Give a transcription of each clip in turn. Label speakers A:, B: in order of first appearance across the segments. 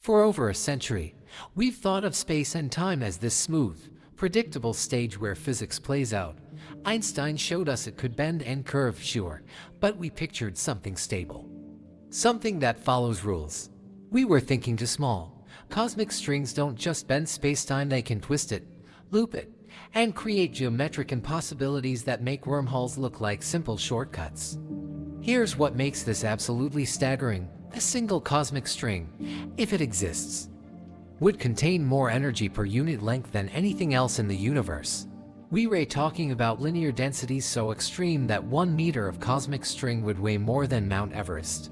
A: For over a century, we've thought of space and time as this smooth, predictable stage where physics plays out. Einstein showed us it could bend and curve, sure, but we pictured something stable. Something that follows rules. We were thinking too small. Cosmic strings don't just bend spacetime, they can twist it, loop it, and create geometric impossibilities that make wormholes look like simple shortcuts. Here's what makes this absolutely staggering. A single cosmic string, if it exists, would contain more energy per unit length than anything else in the universe. We're talking about linear densities so extreme that 1 meter of cosmic string would weigh more than Mount Everest.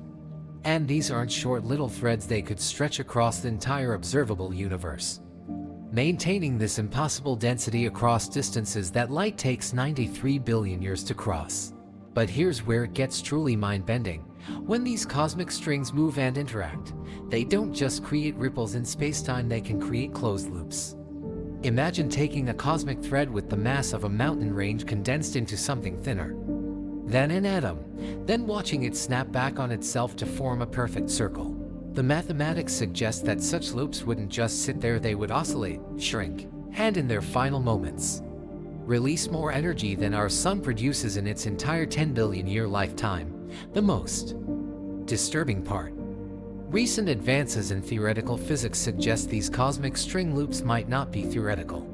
A: And these aren't short little threads, they could stretch across the entire observable universe. Maintaining this impossible density across distances that light takes 93 billion years to cross. But here's where it gets truly mind-bending. When these cosmic strings move and interact, they don't just create ripples in spacetime, they can create closed loops. Imagine taking a cosmic thread with the mass of a mountain range condensed into something thinner than an atom, then watching it snap back on itself to form a perfect circle. The mathematics suggest that such loops wouldn't just sit there, they would oscillate, shrink, and in their final moments, release more energy than our sun produces in its entire 10 billion year lifetime. The most disturbing part. Recent advances in theoretical physics suggest these cosmic string loops might not be theoretical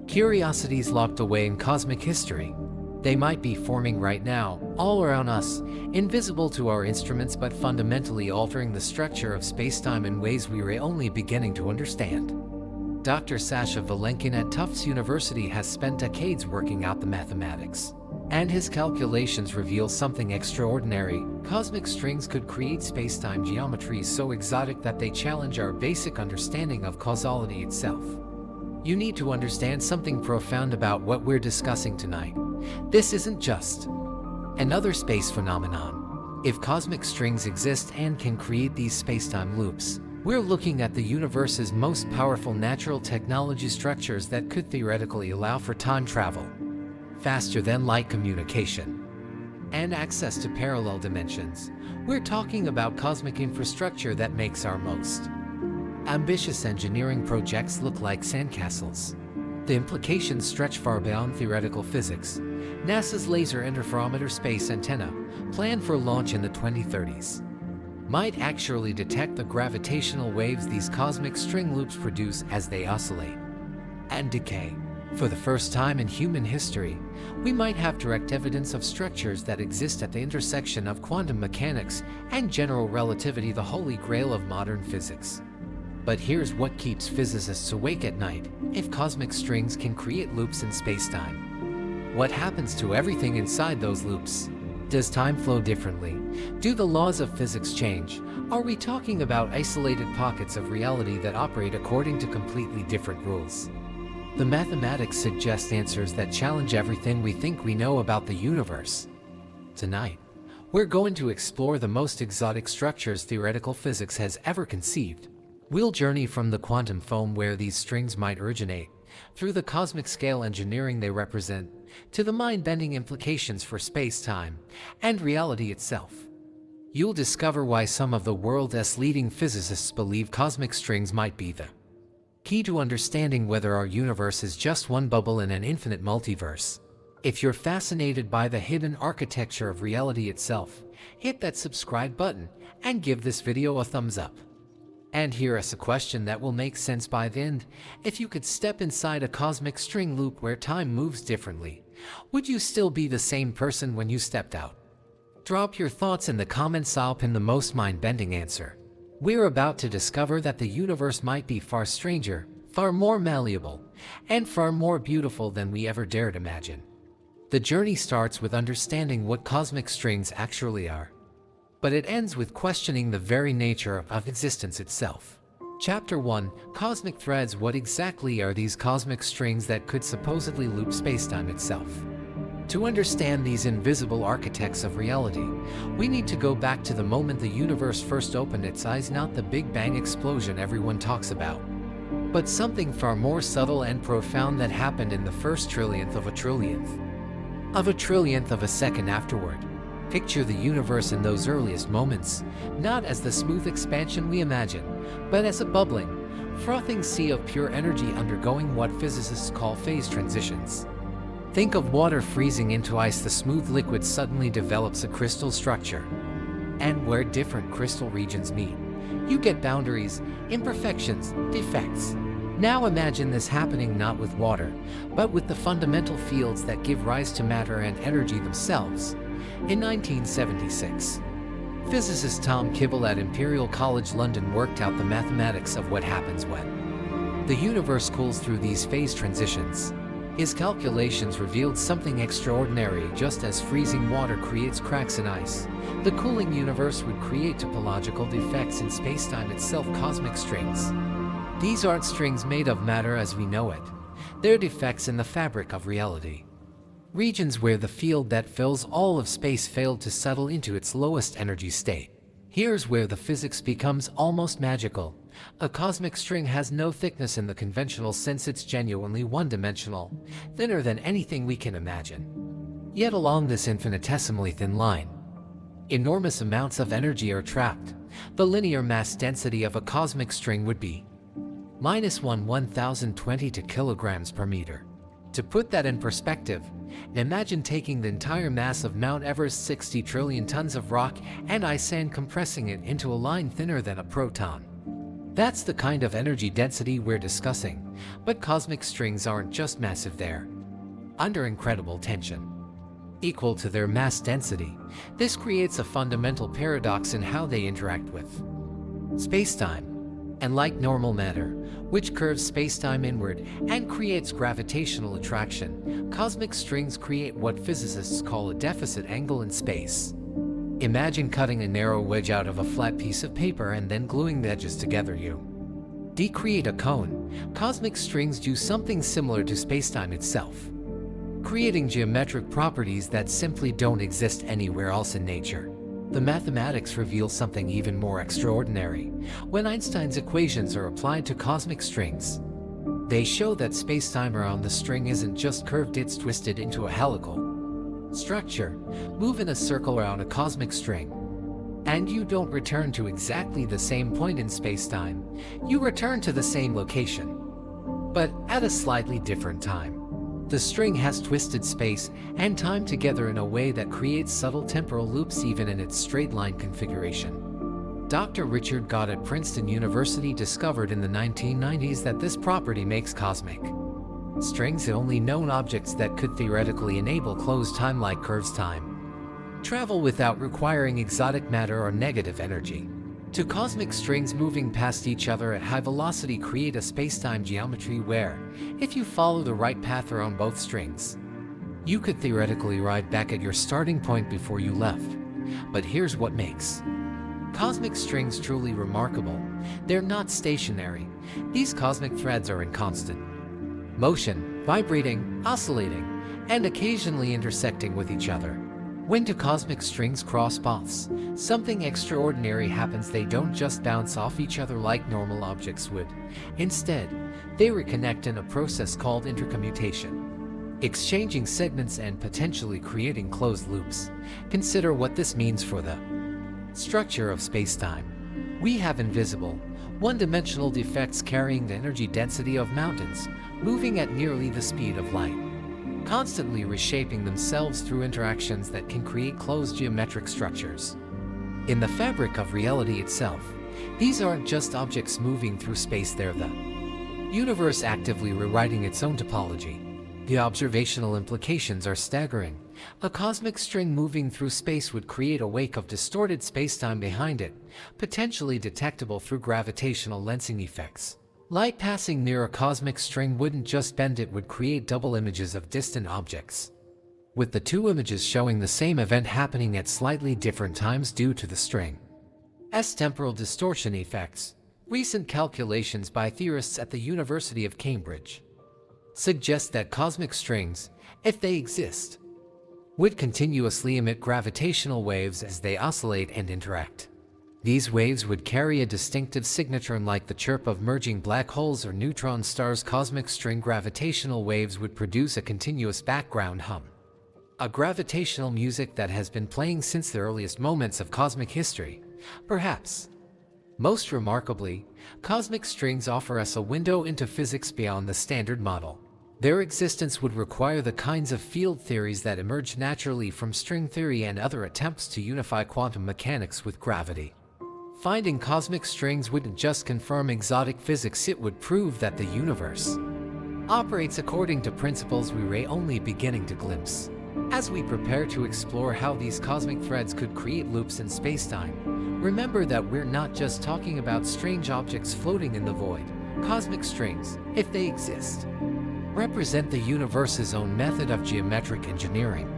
A: curiosities locked away in cosmic history. They might be forming right now, all around us, invisible to our instruments but fundamentally altering the structure of spacetime in ways we're only beginning to understand. Dr. Sasha Vilenkin at Tufts University has spent decades working out the mathematics, and his calculations reveal something extraordinary. Cosmic strings could create spacetime geometries so exotic that they challenge our basic understanding of causality itself. You need to understand something profound about what we're discussing tonight. This isn't just another space phenomenon. If cosmic strings exist and can create these spacetime loops, we're looking at the universe's most powerful natural technology structures that could theoretically allow for time travel, faster than light communication, and access to parallel dimensions. We're talking about cosmic infrastructure that makes our most ambitious engineering projects look like sandcastles. The implications stretch far beyond theoretical physics. NASA's Laser Interferometer space antenna, planned for launch in the 2030s, might actually detect the gravitational waves these cosmic string loops produce as they oscillate and decay. For the first time in human history, we might have direct evidence of structures that exist at the intersection of quantum mechanics and general relativity, the holy grail of modern physics. But here's what keeps physicists awake at night. If cosmic strings can create loops in spacetime, what happens to everything inside those loops? Does time flow differently? Do the laws of physics change? Are we talking about isolated pockets of reality that operate according to completely different rules? The mathematics suggest answers that challenge everything we think we know about the universe. Tonight, we're going to explore the most exotic structures theoretical physics has ever conceived. We'll journey from the quantum foam where these strings might originate, through the cosmic scale engineering they represent, to the mind-bending implications for space-time and reality itself. You'll discover why some of the world's leading physicists believe cosmic strings might be the key to understanding whether our universe is just one bubble in an infinite multiverse. If you're fascinated by the hidden architecture of reality itself, hit that subscribe button and give this video a thumbs up. And here's a question that will make sense by the end. If you could step inside a cosmic string loop where time moves differently, would you still be the same person when you stepped out? Drop your thoughts in the comments, I'll pin the most mind-bending answer. We're about to discover that the universe might be far stranger, far more malleable, and far more beautiful than we ever dared imagine. The journey starts with understanding what cosmic strings actually are, but it ends with questioning the very nature of existence itself. Chapter 1: Cosmic Threads. What exactly are these cosmic strings that could supposedly loop spacetime itself? To understand these invisible architects of reality, we need to go back to the moment the universe first opened its eyes, not the Big Bang explosion everyone talks about, but something far more subtle and profound that happened in the first trillionth of a trillionth of a second afterward. Picture the universe in those earliest moments, not as the smooth expansion we imagine, but as a bubbling, frothing sea of pure energy undergoing what physicists call phase transitions. Think of water freezing into ice. The smooth liquid suddenly develops a crystal structure. And where different crystal regions meet, you get boundaries, imperfections, defects. Now imagine this happening not with water, but with the fundamental fields that give rise to matter and energy themselves. In 1976, physicist Tom Kibble at Imperial College London worked out the mathematics of what happens when the universe cools through these phase transitions. His calculations revealed something extraordinary. Just as freezing water creates cracks in ice, the cooling universe would create topological defects in spacetime itself, cosmic strings. These aren't strings made of matter as we know it. They're defects in the fabric of reality. Regions where the field that fills all of space failed to settle into its lowest energy state. Here's where the physics becomes almost magical. A cosmic string has no thickness in the conventional sense. It's genuinely one-dimensional, thinner than anything we can imagine. Yet along this infinitesimally thin line, enormous amounts of energy are trapped. The linear mass density of a cosmic string would be -1/1022 kilograms per meter. To put that in perspective, imagine taking the entire mass of Mount Everest, 60 trillion tons of rock and ice, and compressing it into a line thinner than a proton. That's the kind of energy density we're discussing. But cosmic strings aren't just massive, they're under incredible tension, equal to their mass density. This creates a fundamental paradox in how they interact with spacetime. And like normal matter, which curves spacetime inward and creates gravitational attraction, cosmic strings create what physicists call a deficit angle in space. Imagine cutting a narrow wedge out of a flat piece of paper and then gluing the edges together. You create a cone. Cosmic strings do something similar to spacetime itself, creating geometric properties that simply don't exist anywhere else in nature. The mathematics reveal something even more extraordinary. When Einstein's equations are applied to cosmic strings, they show that spacetime around the string isn't just curved, it's twisted into a helical structure. Move in a circle around a cosmic string, and you don't return to exactly the same point in spacetime. You return to the same location, but at a slightly different time. The string has twisted space and time together in a way that creates subtle temporal loops even in its straight-line configuration. Dr. Richard Gott at Princeton University discovered in the 1990s that this property makes cosmic strings the only known objects that could theoretically enable closed time-like curves time travel without requiring exotic matter or negative energy. Two cosmic strings moving past each other at high velocity create a spacetime geometry where, if you follow the right path around both strings, you could theoretically ride back at your starting point before you left. But here's what makes cosmic strings truly remarkable. They're not stationary. These cosmic threads are in constant motion, vibrating, oscillating, and occasionally intersecting with each other. When two cosmic strings cross paths, something extraordinary happens. They don't just bounce off each other like normal objects would. Instead, they reconnect in a process called intercommutation, exchanging segments and potentially creating closed loops. Consider what this means for the structure of spacetime. We have invisible, one-dimensional defects carrying the energy density of mountains, moving at nearly the speed of light, constantly reshaping themselves through interactions that can create closed geometric structures. In the fabric of reality itself, these aren't just objects moving through space, they're the universe actively rewriting its own topology. The observational implications are staggering. A cosmic string moving through space would create a wake of distorted spacetime behind it, potentially detectable through gravitational lensing effects. Light passing near a cosmic string wouldn't just bend, it would create double images of distant objects, with the two images showing the same event happening at slightly different times due to the string's temporal distortion effects. Recent calculations by theorists at the University of Cambridge suggest that cosmic strings, if they exist, would continuously emit gravitational waves as they oscillate and interact. These waves would carry a distinctive signature, unlike the chirp of merging black holes or neutron stars. Cosmic string gravitational waves would produce a continuous background hum, a gravitational music that has been playing since the earliest moments of cosmic history, perhaps. Most remarkably, cosmic strings offer us a window into physics beyond the standard model. Their existence would require the kinds of field theories that emerged naturally from string theory and other attempts to unify quantum mechanics with gravity. Finding cosmic strings wouldn't just confirm exotic physics, it would prove that the universe operates according to principles we were only beginning to glimpse. As we prepare to explore how these cosmic threads could create loops in spacetime, remember that we're not just talking about strange objects floating in the void. Cosmic strings, if they exist, represent the universe's own method of geometric engineering,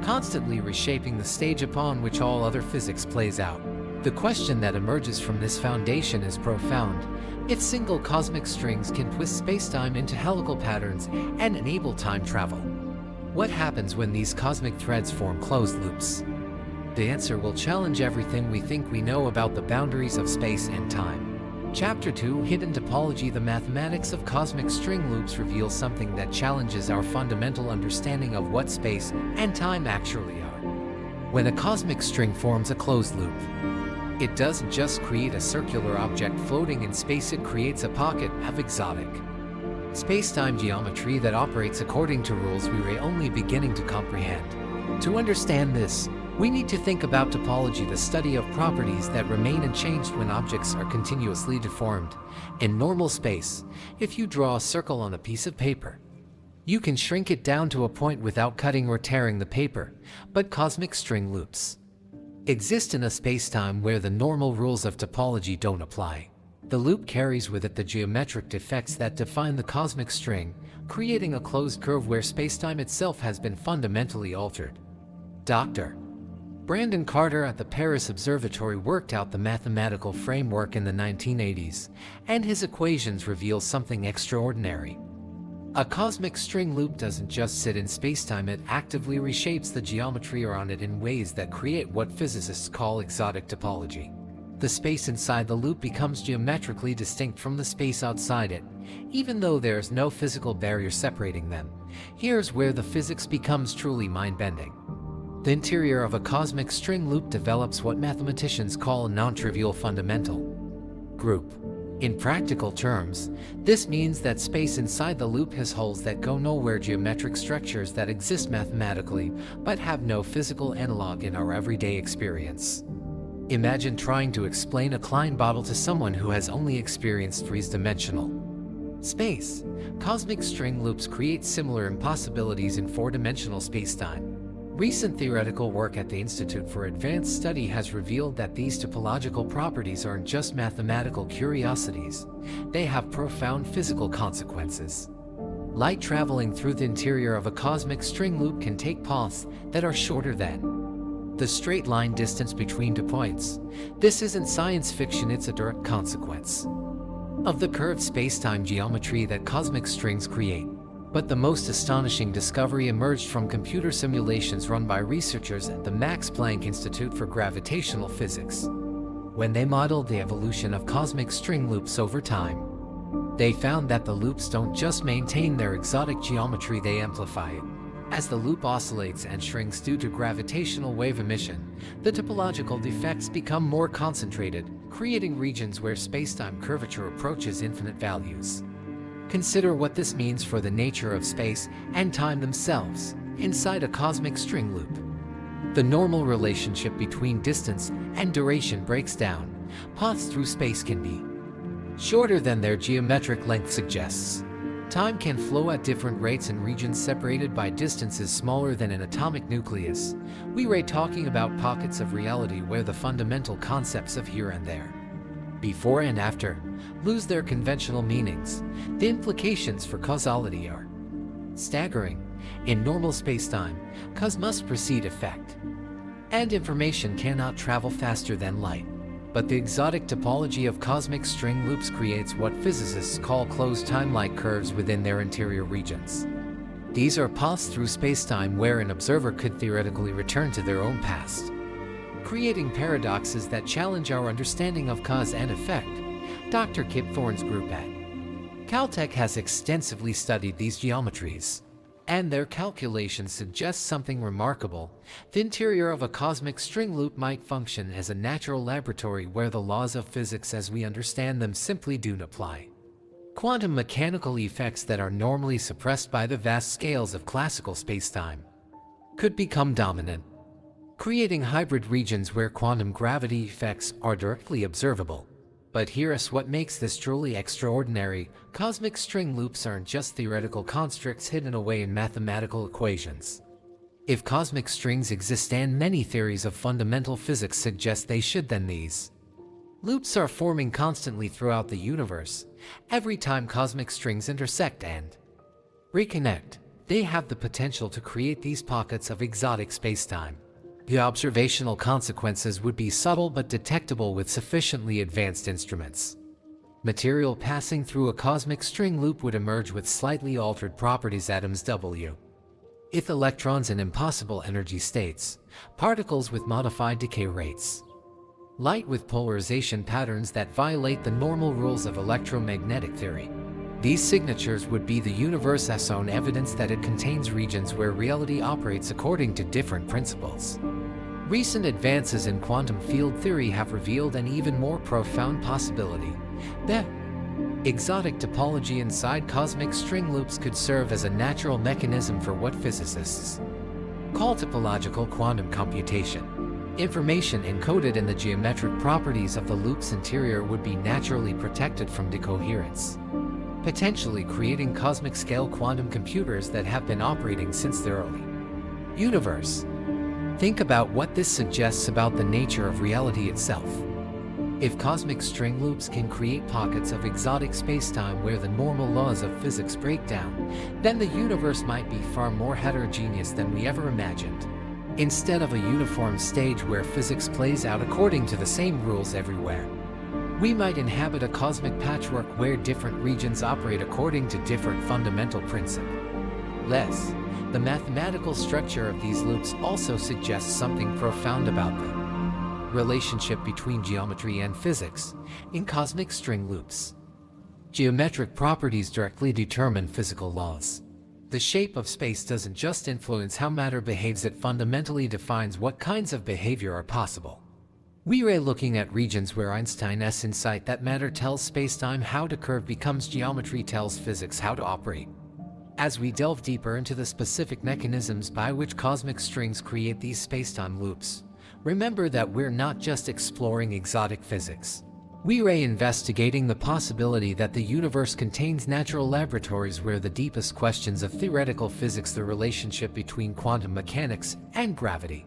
A: constantly reshaping the stage upon which all other physics plays out. The question that emerges from this foundation is profound. If single cosmic strings can twist spacetime into helical patterns and enable time travel, what happens when these cosmic threads form closed loops? The answer will challenge everything we think we know about the boundaries of space and time. Chapter 2, Hidden Topology. The mathematics of cosmic string loops reveals something that challenges our fundamental understanding of what space and time actually are. When a cosmic string forms a closed loop, it doesn't just create a circular object floating in space, it creates a pocket of exotic space-time geometry that operates according to rules we were only beginning to comprehend. To understand this, we need to think about topology, the study of properties that remain unchanged when objects are continuously deformed. In normal space, if you draw a circle on a piece of paper, you can shrink it down to a point without cutting or tearing the paper, but cosmic string loops exist in a spacetime where the normal rules of topology don't apply. The loop carries with it the geometric defects that define the cosmic string, creating a closed curve where spacetime itself has been fundamentally altered. Dr. Brandon Carter at the Paris Observatory worked out the mathematical framework in the 1980s, and his equations reveal something extraordinary. A cosmic string loop doesn't just sit in spacetime, it actively reshapes the geometry around it in ways that create what physicists call exotic topology. The space inside the loop becomes geometrically distinct from the space outside it, even though there is no physical barrier separating them. Here's where the physics becomes truly mind-bending. The interior of a cosmic string loop develops what mathematicians call a non-trivial fundamental group. In practical terms, this means that space inside the loop has holes that go nowhere, geometric structures that exist mathematically but have no physical analog in our everyday experience. Imagine trying to explain a Klein bottle to someone who has only experienced three-dimensional space. Cosmic string loops create similar impossibilities in four-dimensional spacetime. Recent theoretical work at the Institute for Advanced Study has revealed that these topological properties aren't just mathematical curiosities, they have profound physical consequences. Light traveling through the interior of a cosmic string loop can take paths that are shorter than the straight line distance between two points. This isn't science fiction, it's a direct consequence of the curved spacetime geometry that cosmic strings create. But the most astonishing discovery emerged from computer simulations run by researchers at the Max Planck Institute for Gravitational Physics. When they modeled the evolution of cosmic string loops over time, they found that the loops don't just maintain their exotic geometry, they amplify it. As the loop oscillates and shrinks due to gravitational wave emission, the topological defects become more concentrated, creating regions where spacetime curvature approaches infinite values. Consider what this means for the nature of space and time themselves. Inside a cosmic string loop, the normal relationship between distance and duration breaks down. Paths through space can be shorter than their geometric length suggests. Time can flow at different rates in regions separated by distances smaller than an atomic nucleus. We are talking about pockets of reality where the fundamental concepts of here and there, before and after, lose their conventional meanings. The implications for causality are staggering. In normal spacetime, cause must precede effect, and information cannot travel faster than light. But the exotic topology of cosmic string loops creates what physicists call closed time-like curves within their interior regions. These are paths through spacetime where an observer could theoretically return to their own past, creating paradoxes that challenge our understanding of cause and effect. Dr. Kip Thorne's group at Caltech has extensively studied these geometries. And their calculations suggest something remarkable. The interior of a cosmic string loop might function as a natural laboratory where the laws of physics as we understand them simply don't apply. Quantum mechanical effects that are normally suppressed by the vast scales of classical spacetime could become dominant, creating hybrid regions where quantum gravity effects are directly observable. But here's what makes this truly extraordinary. Cosmic string loops aren't just theoretical constructs hidden away in mathematical equations. If cosmic strings exist, and many theories of fundamental physics suggest they should, then these loops are forming constantly throughout the universe. Every time cosmic strings intersect and reconnect, they have the potential to create these pockets of exotic spacetime. The observational consequences would be subtle but detectable with sufficiently advanced instruments. Material passing through a cosmic string loop would emerge with slightly altered properties: atoms W, with electrons in impossible energy states, particles with modified decay rates, light with polarization patterns that violate the normal rules of electromagnetic theory. These signatures would be the universe's own evidence that it contains regions where reality operates according to different principles. Recent advances in quantum field theory have revealed an even more profound possibility: that exotic topology inside cosmic string loops could serve as a natural mechanism for what physicists call topological quantum computation. Information encoded in the geometric properties of the loop's interior would be naturally protected from decoherence, potentially creating cosmic-scale quantum computers that have been operating since the early universe. Think about what this suggests about the nature of reality itself. If cosmic string loops can create pockets of exotic spacetime where the normal laws of physics break down, then the universe might be far more heterogeneous than we ever imagined. Instead of a uniform stage where physics plays out according to the same rules everywhere, we might inhabit a cosmic patchwork where different regions operate according to different fundamental principles. The mathematical structure of these loops also suggests something profound about the relationship between geometry and physics. In cosmic string loops, geometric properties directly determine physical laws. The shape of space doesn't just influence how matter behaves, it fundamentally defines what kinds of behavior are possible. We are looking at regions where Einstein's insight that matter tells spacetime how to curve becomes geometry tells physics how to operate. As we delve deeper into the specific mechanisms by which cosmic strings create these spacetime loops, remember that we're not just exploring exotic physics. We are investigating the possibility that the universe contains natural laboratories where the deepest questions of theoretical physics, the relationship between quantum mechanics and gravity,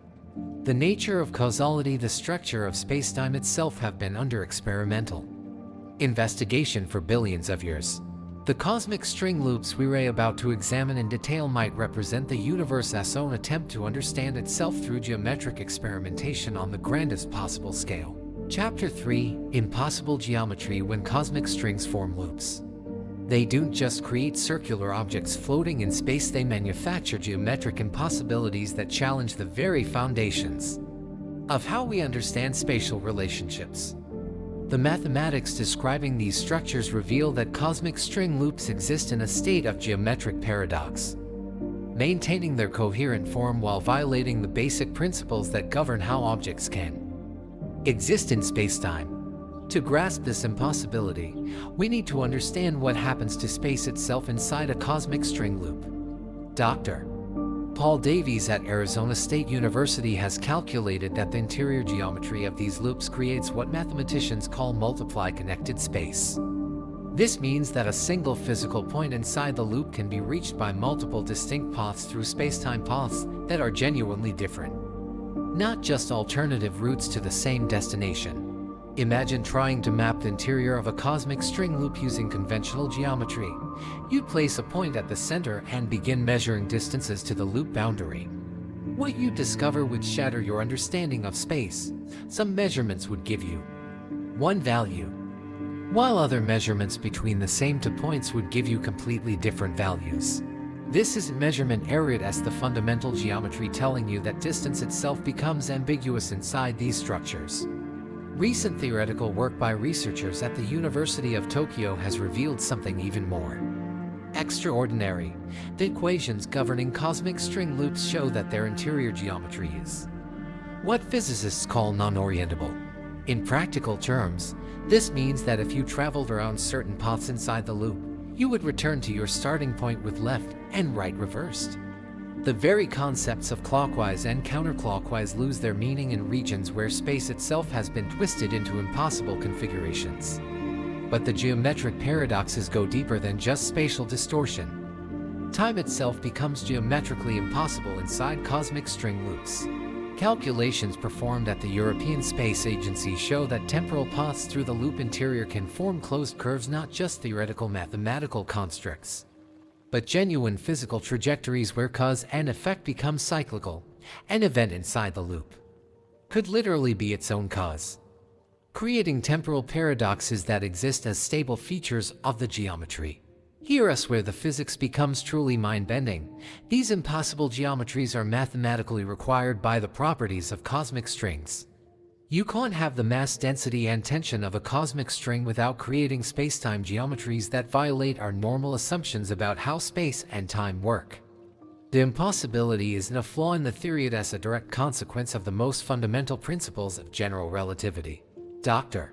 A: the nature of causality, the structure of spacetime itself have been under experimental investigation for billions of years. The cosmic string loops we are about to examine in detail might represent the universe's own attempt to understand itself through geometric experimentation on the grandest possible scale. Chapter 3: Impossible Geometry. When cosmic strings form loops, they don't just create circular objects floating in space, they manufacture geometric impossibilities that challenge the very foundations of how we understand spatial relationships. The mathematics describing these structures reveal that cosmic string loops exist in a state of geometric paradox, maintaining their coherent form while violating the basic principles that govern how objects can exist in spacetime. To grasp this impossibility, we need to understand what happens to space itself inside a cosmic string loop. Dr. Paul Davies at Arizona State University has calculated that the interior geometry of these loops creates what mathematicians call multiply connected space. This means that a single physical point inside the loop can be reached by multiple distinct paths through spacetime, paths that are genuinely different, not just alternative routes to the same destination. Imagine trying to map the interior of a cosmic string loop using conventional geometry. You'd place a point at the center and begin measuring distances to the loop boundary. What you'd discover would shatter your understanding of space. Some measurements would give you one value, while other measurements between the same two points would give you completely different values. This isn't measurement error, it's the fundamental geometry telling you that distance itself becomes ambiguous inside these structures. Recent theoretical work by researchers at the University of Tokyo has revealed something even more extraordinary. The equations governing cosmic string loops show that their interior geometry is what physicists call non-orientable. In practical terms, this means that if you traveled around certain paths inside the loop, you would return to your starting point with left and right reversed. The very concepts of clockwise and counterclockwise lose their meaning in regions where space itself has been twisted into impossible configurations. But the geometric paradoxes go deeper than just spatial distortion. Time itself becomes geometrically impossible inside cosmic string loops. Calculations performed at the European Space Agency show that temporal paths through the loop interior can form closed curves, not just theoretical mathematical constructs, but genuine physical trajectories where cause and effect become cyclical. An event inside the loop could literally be its own cause, creating temporal paradoxes that exist as stable features of the geometry. Here's where the physics becomes truly mind-bending. These impossible geometries are mathematically required by the properties of cosmic strings. You can't have the mass density and tension of a cosmic string without creating spacetime geometries that violate our normal assumptions about how space and time work. The impossibility isn't a flaw in the theory, it is a direct consequence of the most fundamental principles of general relativity. Dr.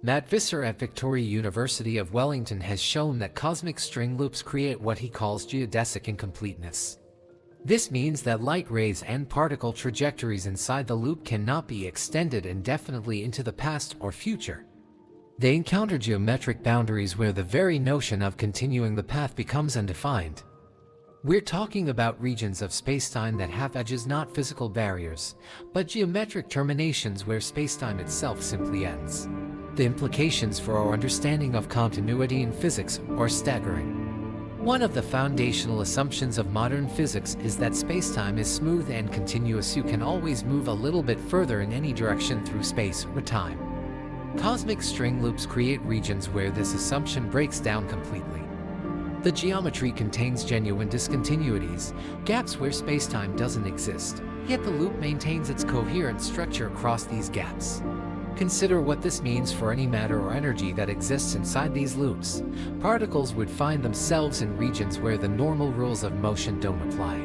A: Matt Visser at Victoria University of Wellington has shown that cosmic string loops create what he calls geodesic incompleteness. This means that light rays and particle trajectories inside the loop cannot be extended indefinitely into the past or future. They encounter geometric boundaries where the very notion of continuing the path becomes undefined. We're talking about regions of spacetime that have edges, not physical barriers, but geometric terminations where spacetime itself simply ends. The implications for our understanding of continuity in physics are staggering. One of the foundational assumptions of modern physics is that spacetime is smooth and continuous. You can always move a little bit further in any direction through space or time. Cosmic string loops create regions where this assumption breaks down completely. The geometry contains genuine discontinuities, gaps where spacetime doesn't exist, yet the loop maintains its coherent structure across these gaps. Consider what this means for any matter or energy that exists inside these loops. Particles would find themselves in regions where the normal rules of motion don't apply.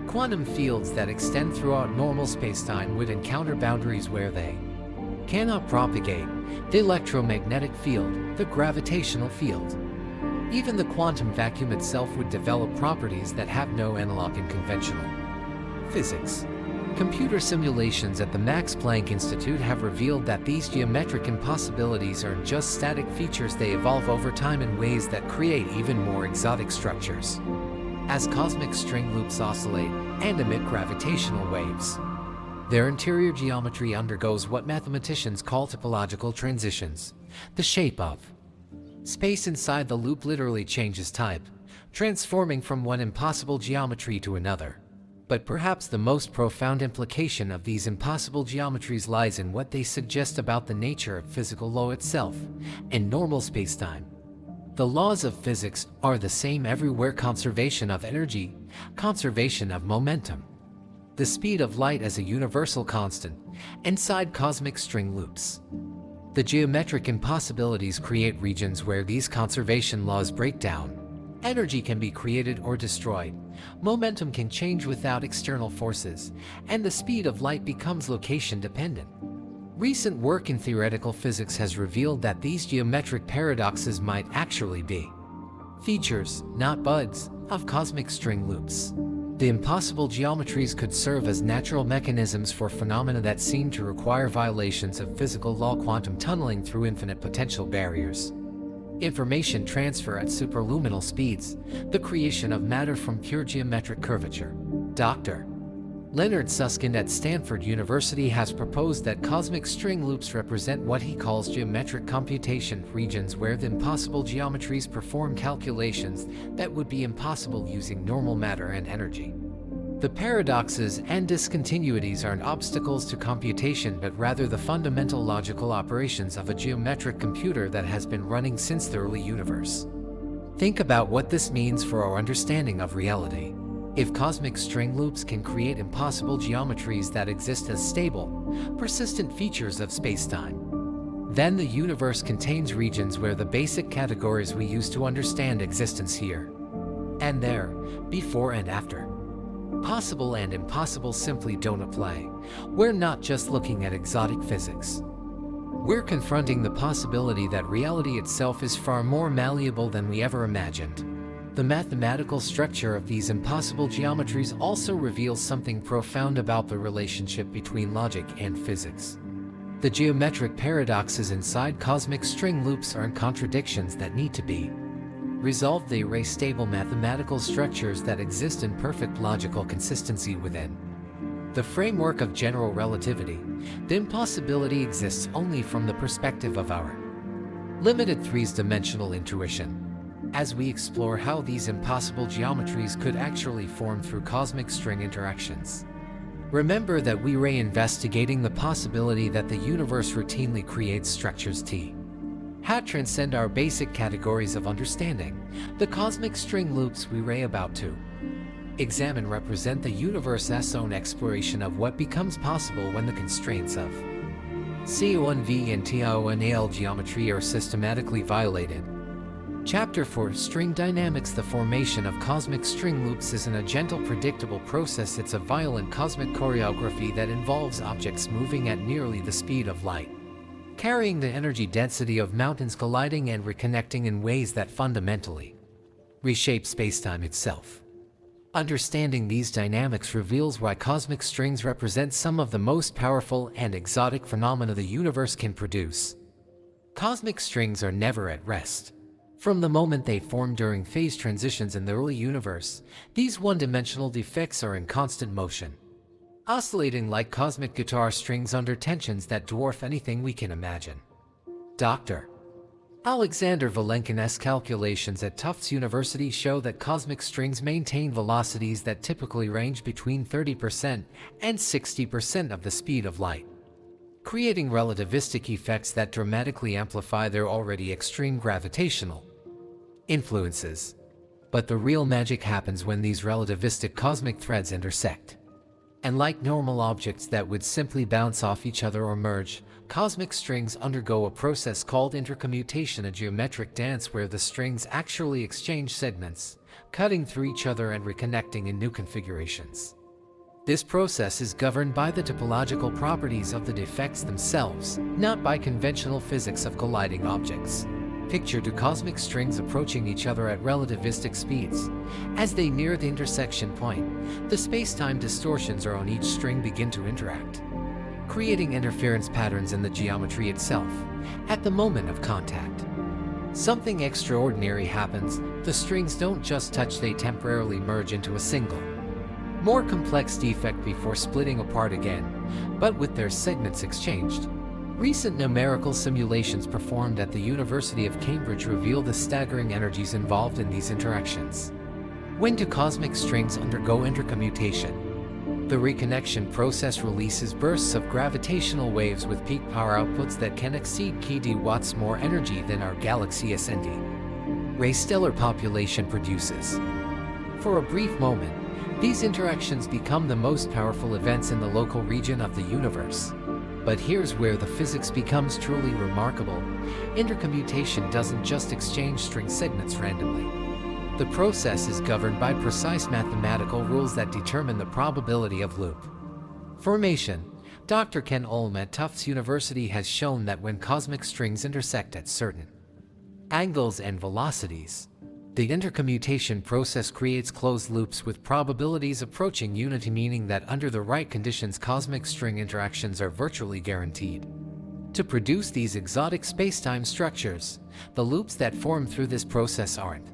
A: Quantum fields that extend throughout normal spacetime would encounter boundaries where they cannot propagate: the electromagnetic field, the gravitational field. Even the quantum vacuum itself would develop properties that have no analog in conventional physics. Computer simulations at the Max Planck Institute have revealed that these geometric impossibilities aren't just static features, they evolve over time in ways that create even more exotic structures. As cosmic string loops oscillate and emit gravitational waves, their interior geometry undergoes what mathematicians call topological transitions. The shape of space inside the loop literally changes type, transforming from one impossible geometry to another. But perhaps the most profound implication of these impossible geometries lies in what they suggest about the nature of physical law itself. In normal spacetime, the laws of physics are the same everywhere: conservation of energy, conservation of momentum, the speed of light as a universal constant. Inside cosmic string loops, the geometric impossibilities create regions where these conservation laws break down. Energy can be created or destroyed, momentum can change without external forces, and the speed of light becomes location-dependent. Recent work in theoretical physics has revealed that these geometric paradoxes might actually be features, not bugs, of cosmic string loops. The impossible geometries could serve as natural mechanisms for phenomena that seem to require violations of physical law: quantum tunneling through infinite potential barriers, information transfer at superluminal speeds, the creation of matter from pure geometric curvature. Dr. Leonard Susskind at Stanford University has proposed that cosmic string loops represent what he calls geometric computation, regions where the impossible geometries perform calculations that would be impossible using normal matter and energy. The paradoxes and discontinuities aren't obstacles to computation, but rather the fundamental logical operations of a geometric computer that has been running since the early universe. Think about what this means for our understanding of reality. If cosmic string loops can create impossible geometries that exist as stable, persistent features of spacetime, then the universe contains regions where the basic categories we use to understand existence here And there, before and after. Possible and impossible simply don't apply. We're not just looking at exotic physics. We're confronting the possibility that reality itself is far more malleable than we ever imagined. The mathematical structure of these impossible geometries also reveals something profound about the relationship between logic and physics. The geometric paradoxes inside cosmic string loops aren't contradictions that need to be resolved. They erase stable mathematical structures that exist in perfect logical consistency within the framework of general relativity. The impossibility exists only from the perspective of our limited three-dimensional intuition. As we explore how these impossible geometries could actually form through cosmic string interactions, remember that we're investigating the possibility that the universe routinely creates structures that transcend our basic categories of understanding. The cosmic string loops we're about to examine represent the universe's own exploration of what becomes possible when the constraints of CONV and TONAL geometry are systematically violated. Chapter 4: String Dynamics. The formation of cosmic string loops isn't a gentle, predictable process. It's a violent cosmic choreography that involves objects moving at nearly the speed of light, carrying the energy density of mountains, colliding and reconnecting in ways that fundamentally reshape spacetime itself. Understanding these dynamics reveals why cosmic strings represent some of the most powerful and exotic phenomena the universe can produce. Cosmic strings are never at rest. From the moment they form during phase transitions in the early universe, these one-dimensional defects are in constant motion, oscillating like cosmic guitar strings under tensions that dwarf anything we can imagine. Dr. Alexander Vilenkin's calculations at Tufts University show that cosmic strings maintain velocities that typically range between 30% and 60% of the speed of light, creating relativistic effects that dramatically amplify their already extreme gravitational influences. But the real magic happens when these relativistic cosmic threads intersect. And like normal objects that would simply bounce off each other or merge, cosmic strings undergo a process called intercommutation, a geometric dance where the strings actually exchange segments, cutting through each other and reconnecting in new configurations. This process is governed by the topological properties of the defects themselves, not by conventional physics of colliding objects. Picture two cosmic strings approaching each other at relativistic speeds. As they near the intersection point, the space-time distortions on each string begin to interact, creating interference patterns in the geometry itself. At the moment of contact, something extraordinary happens. The strings don't just touch, they temporarily merge into a single, more complex defect before splitting apart again, but with their segments exchanged. Recent numerical simulations performed at the University of Cambridge reveal the staggering energies involved in these interactions. When two cosmic strings undergo intercommutation, the reconnection process releases bursts of gravitational waves with peak power outputs that can exceed kW more energy than our galaxy SND ray stellar population produces. For a brief moment, these interactions become the most powerful events in the local region of the universe. But here's where the physics becomes truly remarkable. Intercommutation doesn't just exchange string segments randomly. The process is governed by precise mathematical rules that determine the probability of loop formation. Dr. Ken Olm at Tufts University has shown that when cosmic strings intersect at certain angles and velocities, the intercommutation process creates closed loops with probabilities approaching unity, meaning that under the right conditions, cosmic string interactions are virtually guaranteed to produce these exotic spacetime structures. The loops that form through this process aren't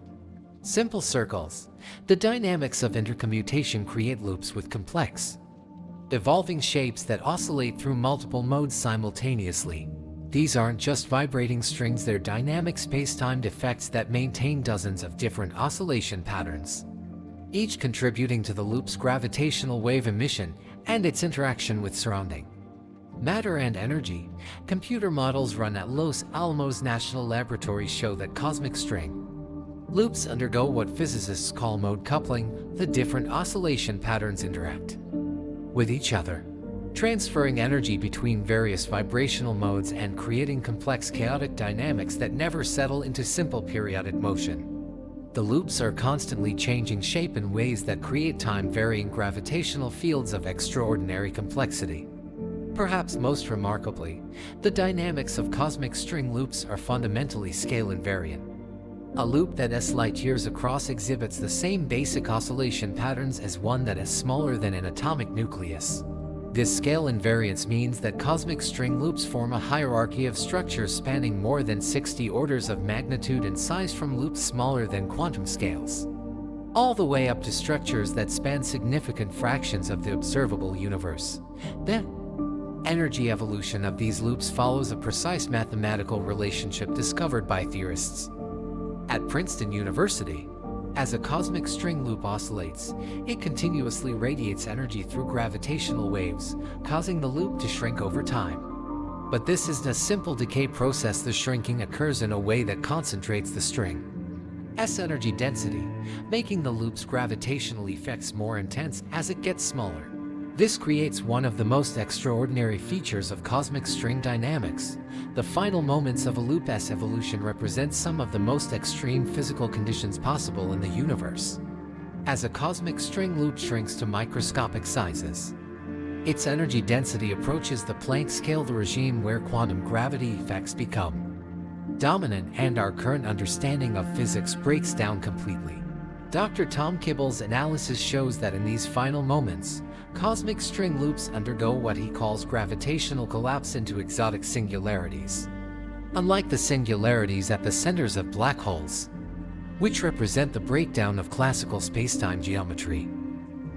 A: simple circles. The dynamics of intercommutation create loops with complex, evolving shapes that oscillate through multiple modes simultaneously. These aren't just vibrating strings, they're dynamic spacetime defects that maintain dozens of different oscillation patterns, each contributing to the loop's gravitational wave emission and its interaction with surrounding matter and energy. Computer models run at Los Alamos National Laboratory show that cosmic string loops undergo what physicists call mode coupling. The different oscillation patterns interact with each other, transferring energy between various vibrational modes and creating complex chaotic dynamics that never settle into simple periodic motion. The loops are constantly changing shape in ways that create time-varying gravitational fields of extraordinary complexity. Perhaps most remarkably, the dynamics of cosmic string loops are fundamentally scale invariant. A loop that is light years across exhibits the same basic oscillation patterns as one that is smaller than an atomic nucleus. This scale invariance means that cosmic string loops form a hierarchy of structures spanning more than 60 orders of magnitude in size, from loops smaller than quantum scales, all the way up to structures that span significant fractions of the observable universe. The energy evolution of these loops follows a precise mathematical relationship discovered by theorists at Princeton University. As a cosmic string loop oscillates, it continuously radiates energy through gravitational waves, causing the loop to shrink over time. But this isn't a simple decay process. The shrinking occurs in a way that concentrates the string's energy density, making the loop's gravitational effects more intense as it gets smaller. This creates one of the most extraordinary features of cosmic string dynamics. The final moments of a loop's evolution represent some of the most extreme physical conditions possible in the universe. As a cosmic string loop shrinks to microscopic sizes, its energy density approaches the Planck scale, the regime where quantum gravity effects become dominant and our current understanding of physics breaks down completely. Dr. Tom Kibble's analysis shows that in these final moments, cosmic string loops undergo what he calls gravitational collapse into exotic singularities. Unlike the singularities at the centers of black holes, which represent the breakdown of classical spacetime geometry,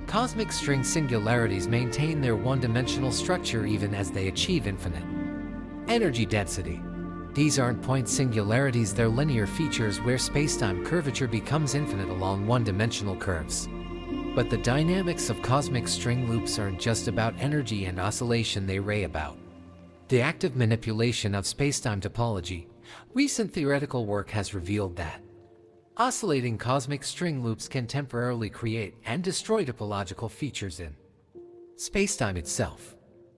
A: cosmic string singularities maintain their one-dimensional structure even as they achieve infinite energy density. These aren't point singularities, they're linear features where spacetime curvature becomes infinite along one-dimensional curves. But the dynamics of cosmic string loops aren't just about energy and oscillation, they are about the active manipulation of spacetime topology. Recent theoretical work has revealed that oscillating cosmic string loops can temporarily create and destroy topological features in spacetime itself.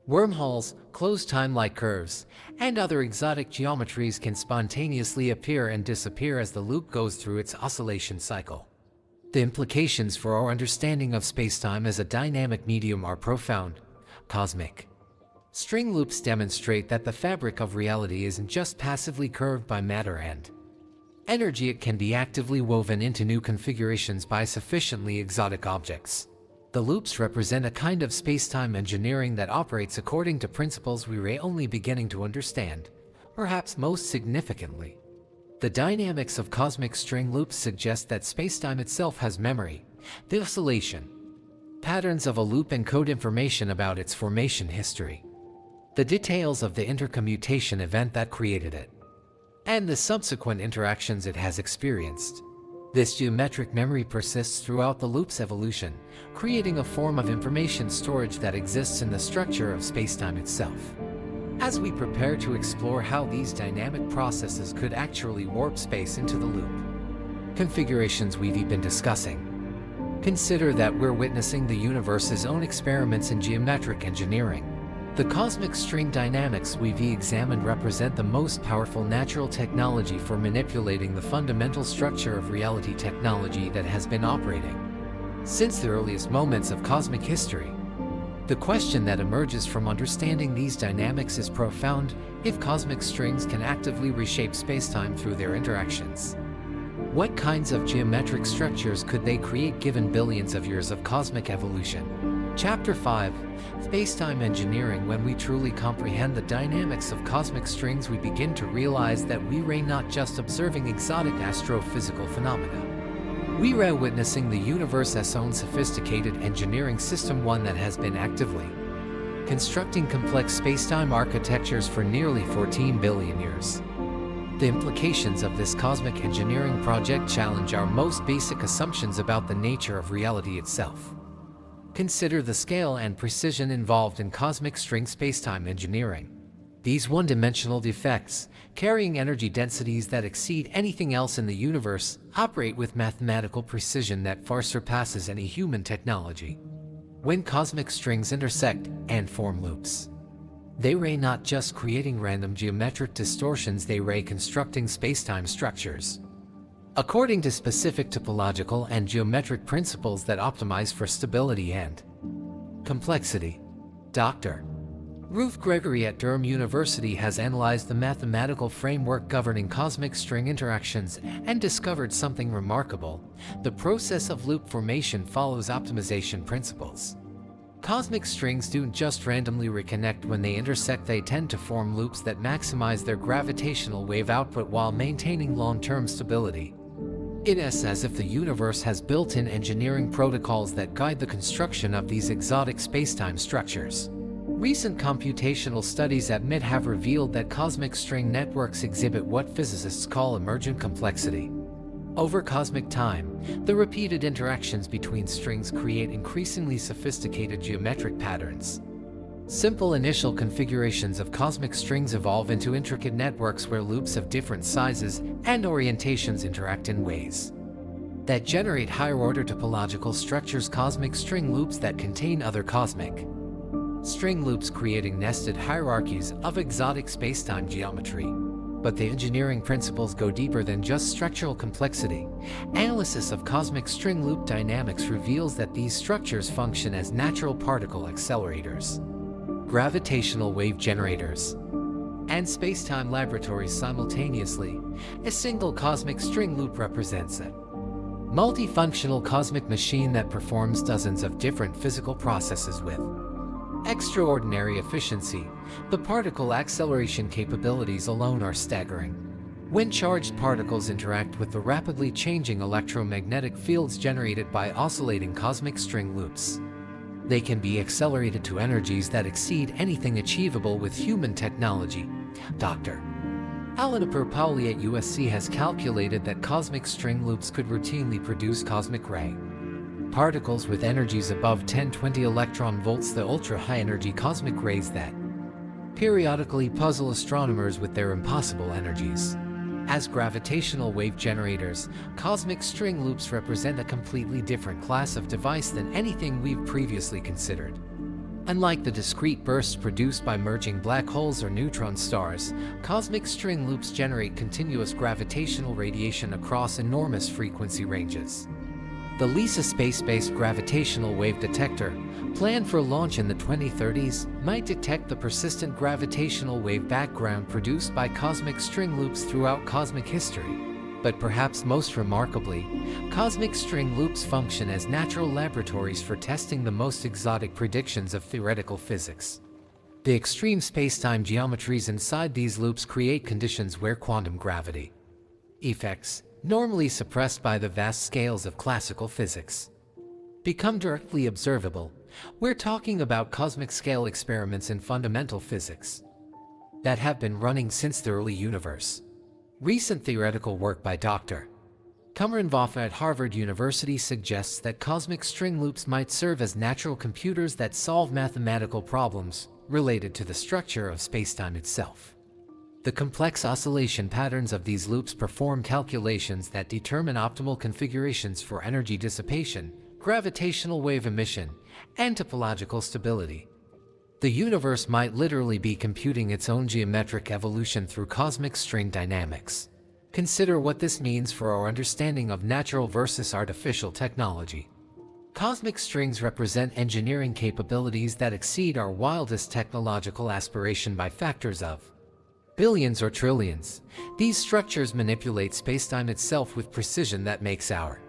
A: Wormholes, closed time-like curves, and other exotic geometries can spontaneously appear and disappear as the loop goes through its oscillation cycle. The implications for our understanding of spacetime as a dynamic medium are profound. Cosmic string loops demonstrate that the fabric of reality isn't just passively curved by matter and energy, it can be actively woven into new configurations by sufficiently exotic objects. The loops represent a kind of spacetime engineering that operates according to principles we are only beginning to understand. Perhaps most significantly, the dynamics of cosmic string loops suggest that spacetime itself has memory. The oscillation patterns of a loop encode information about its formation history, the details of the intercommutation event that created it, and the subsequent interactions it has experienced. This geometric memory persists throughout the loop's evolution, creating a form of information storage that exists in the structure of spacetime itself. As we prepare to explore how these dynamic processes could actually warp space into the loop configurations we've been discussing, consider that we're witnessing the universe's own experiments in geometric engineering. The cosmic string dynamics we've examined represent the most powerful natural technology for manipulating the fundamental structure of reality technology that has been operating since the earliest moments of cosmic history. The question that emerges from understanding these dynamics is profound. If cosmic strings can actively reshape spacetime through their interactions, what kinds of geometric structures could they create given billions of years of cosmic evolution? Chapter 5. Spacetime Engineering. When we truly comprehend the dynamics of cosmic strings, we begin to realize that we are not just observing exotic astrophysical phenomena. We are witnessing the universe's own sophisticated engineering system, one that has been actively constructing complex spacetime architectures for nearly 14 billion years. The implications of this cosmic engineering project challenge our most basic assumptions about the nature of reality itself. Consider the scale and precision involved in cosmic string spacetime engineering. These one-dimensional defects, carrying energy densities that exceed anything else in the universe, operate with mathematical precision that far surpasses any human technology. When cosmic strings intersect and form loops, they are not just creating random geometric distortions, they are constructing spacetime structures according to specific topological and geometric principles that optimize for stability and complexity. Dr. Ruth Gregory at Durham University has analyzed the mathematical framework governing cosmic string interactions and discovered something remarkable. The process of loop formation follows optimization principles. Cosmic strings don't just randomly reconnect when they intersect, they tend to form loops that maximize their gravitational wave output while maintaining long-term stability. It is as if the universe has built-in engineering protocols that guide the construction of these exotic spacetime structures. Recent computational studies at MIT have revealed that cosmic string networks exhibit what physicists call emergent complexity. Over cosmic time, the repeated interactions between strings create increasingly sophisticated geometric patterns. Simple initial configurations of cosmic strings evolve into intricate networks where loops of different sizes and orientations interact in ways that generate higher-order topological structures, cosmic string loops that contain other cosmic string loops, creating nested hierarchies of exotic spacetime geometry. But the engineering principles go deeper than just structural complexity. Analysis of cosmic string loop dynamics reveals that these structures function as natural particle accelerators, gravitational wave generators, and spacetime laboratories simultaneously. A single cosmic string loop represents a multifunctional cosmic machine that performs dozens of different physical processes with extraordinary efficiency. The particle acceleration capabilities alone are staggering. When charged particles interact with the rapidly changing electromagnetic fields generated by oscillating cosmic string loops, they can be accelerated to energies that exceed anything achievable with human technology. Dr. Alana Pauli at USC has calculated that cosmic string loops could routinely produce cosmic ray particles with energies above 1020 electron volts, the ultra-high energy cosmic rays that periodically puzzle astronomers with their impossible energies. As gravitational wave generators, cosmic string loops represent a completely different class of device than anything we've previously considered. Unlike the discrete bursts produced by merging black holes or neutron stars, cosmic string loops generate continuous gravitational radiation across enormous frequency ranges. The LISA space-based gravitational wave detector, planned for launch in the 2030s, might detect the persistent gravitational wave background produced by cosmic string loops throughout cosmic history. But perhaps most remarkably, cosmic string loops function as natural laboratories for testing the most exotic predictions of theoretical physics. The extreme spacetime geometries inside these loops create conditions where quantum gravity effects, normally suppressed by the vast scales of classical physics, become directly observable. We're talking about cosmic scale experiments in fundamental physics that have been running since the early universe. Recent theoretical work by Dr. Cameron Voffa at Harvard University suggests that cosmic string loops might serve as natural computers that solve mathematical problems related to the structure of spacetime itself. The complex oscillation patterns of these loops perform calculations that determine optimal configurations for energy dissipation, gravitational wave emission, and topological stability. The universe might literally be computing its own geometric evolution through cosmic string dynamics. Consider what this means for our understanding of natural versus artificial technology. Cosmic strings represent engineering capabilities that exceed our wildest technological aspiration by factors of billions or trillions. These structures manipulate spacetime itself with precision that makes our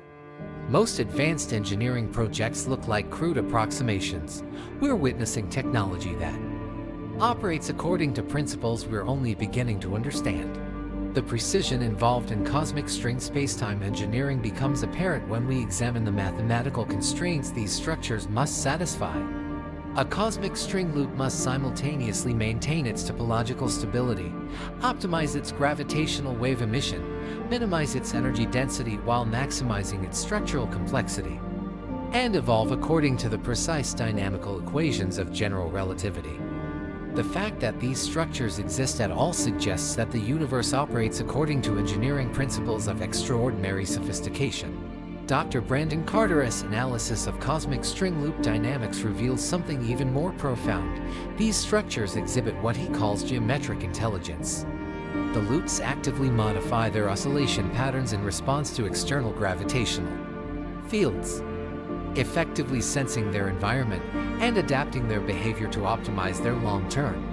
A: most advanced engineering projects look like crude approximations. We're witnessing technology that operates according to principles we're only beginning to understand. The precision involved in cosmic string spacetime engineering becomes apparent when we examine the mathematical constraints these structures must satisfy. A cosmic string loop must simultaneously maintain its topological stability, optimize its gravitational wave emission, minimize its energy density while maximizing its structural complexity, and evolve according to the precise dynamical equations of general relativity. The fact that these structures exist at all suggests that the universe operates according to engineering principles of extraordinary sophistication. Dr. Brandon Carter's analysis of cosmic string loop dynamics reveals something even more profound. These structures exhibit what he calls geometric intelligence. The loops actively modify their oscillation patterns in response to external gravitational fields, effectively sensing their environment and adapting their behavior to optimize their long-term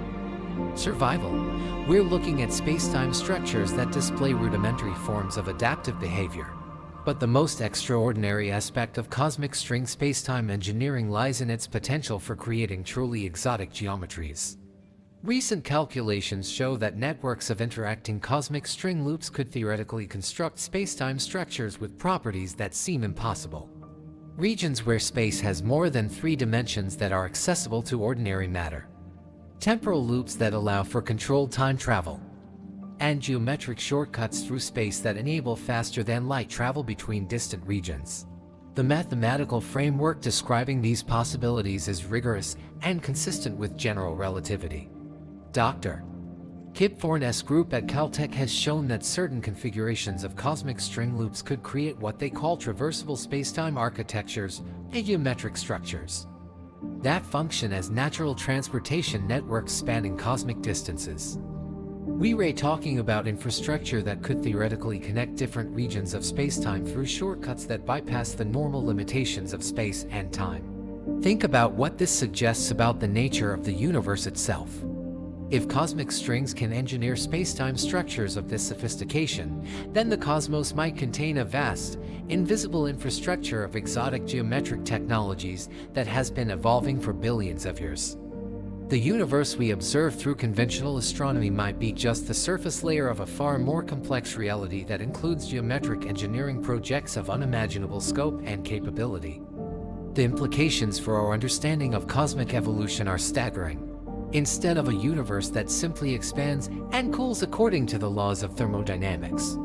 A: survival. We're looking at spacetime structures that display rudimentary forms of adaptive behavior. But the most extraordinary aspect of cosmic string spacetime engineering lies in its potential for creating truly exotic geometries. Recent calculations show that networks of interacting cosmic string loops could theoretically construct spacetime structures with properties that seem impossible. Regions where space has more than 3 dimensions that are accessible to ordinary matter. Temporal loops that allow for controlled time travel. And geometric shortcuts through space that enable faster-than-light travel between distant regions. The mathematical framework describing these possibilities is rigorous and consistent with general relativity. Dr. Kibbe's group at Caltech has shown that certain configurations of cosmic string loops could create what they call traversable spacetime architectures, geometric structures that function as natural transportation networks spanning cosmic distances. We're talking about infrastructure that could theoretically connect different regions of spacetime through shortcuts that bypass the normal limitations of space and time. Think about what this suggests about the nature of the universe itself. If cosmic strings can engineer spacetime structures of this sophistication, then the cosmos might contain a vast, invisible infrastructure of exotic geometric technologies that has been evolving for billions of years. The universe we observe through conventional astronomy might be just the surface layer of a far more complex reality that includes geometric engineering projects of unimaginable scope and capability. The implications for our understanding of cosmic evolution are staggering. Instead of a universe that simply expands and cools according to the laws of thermodynamics,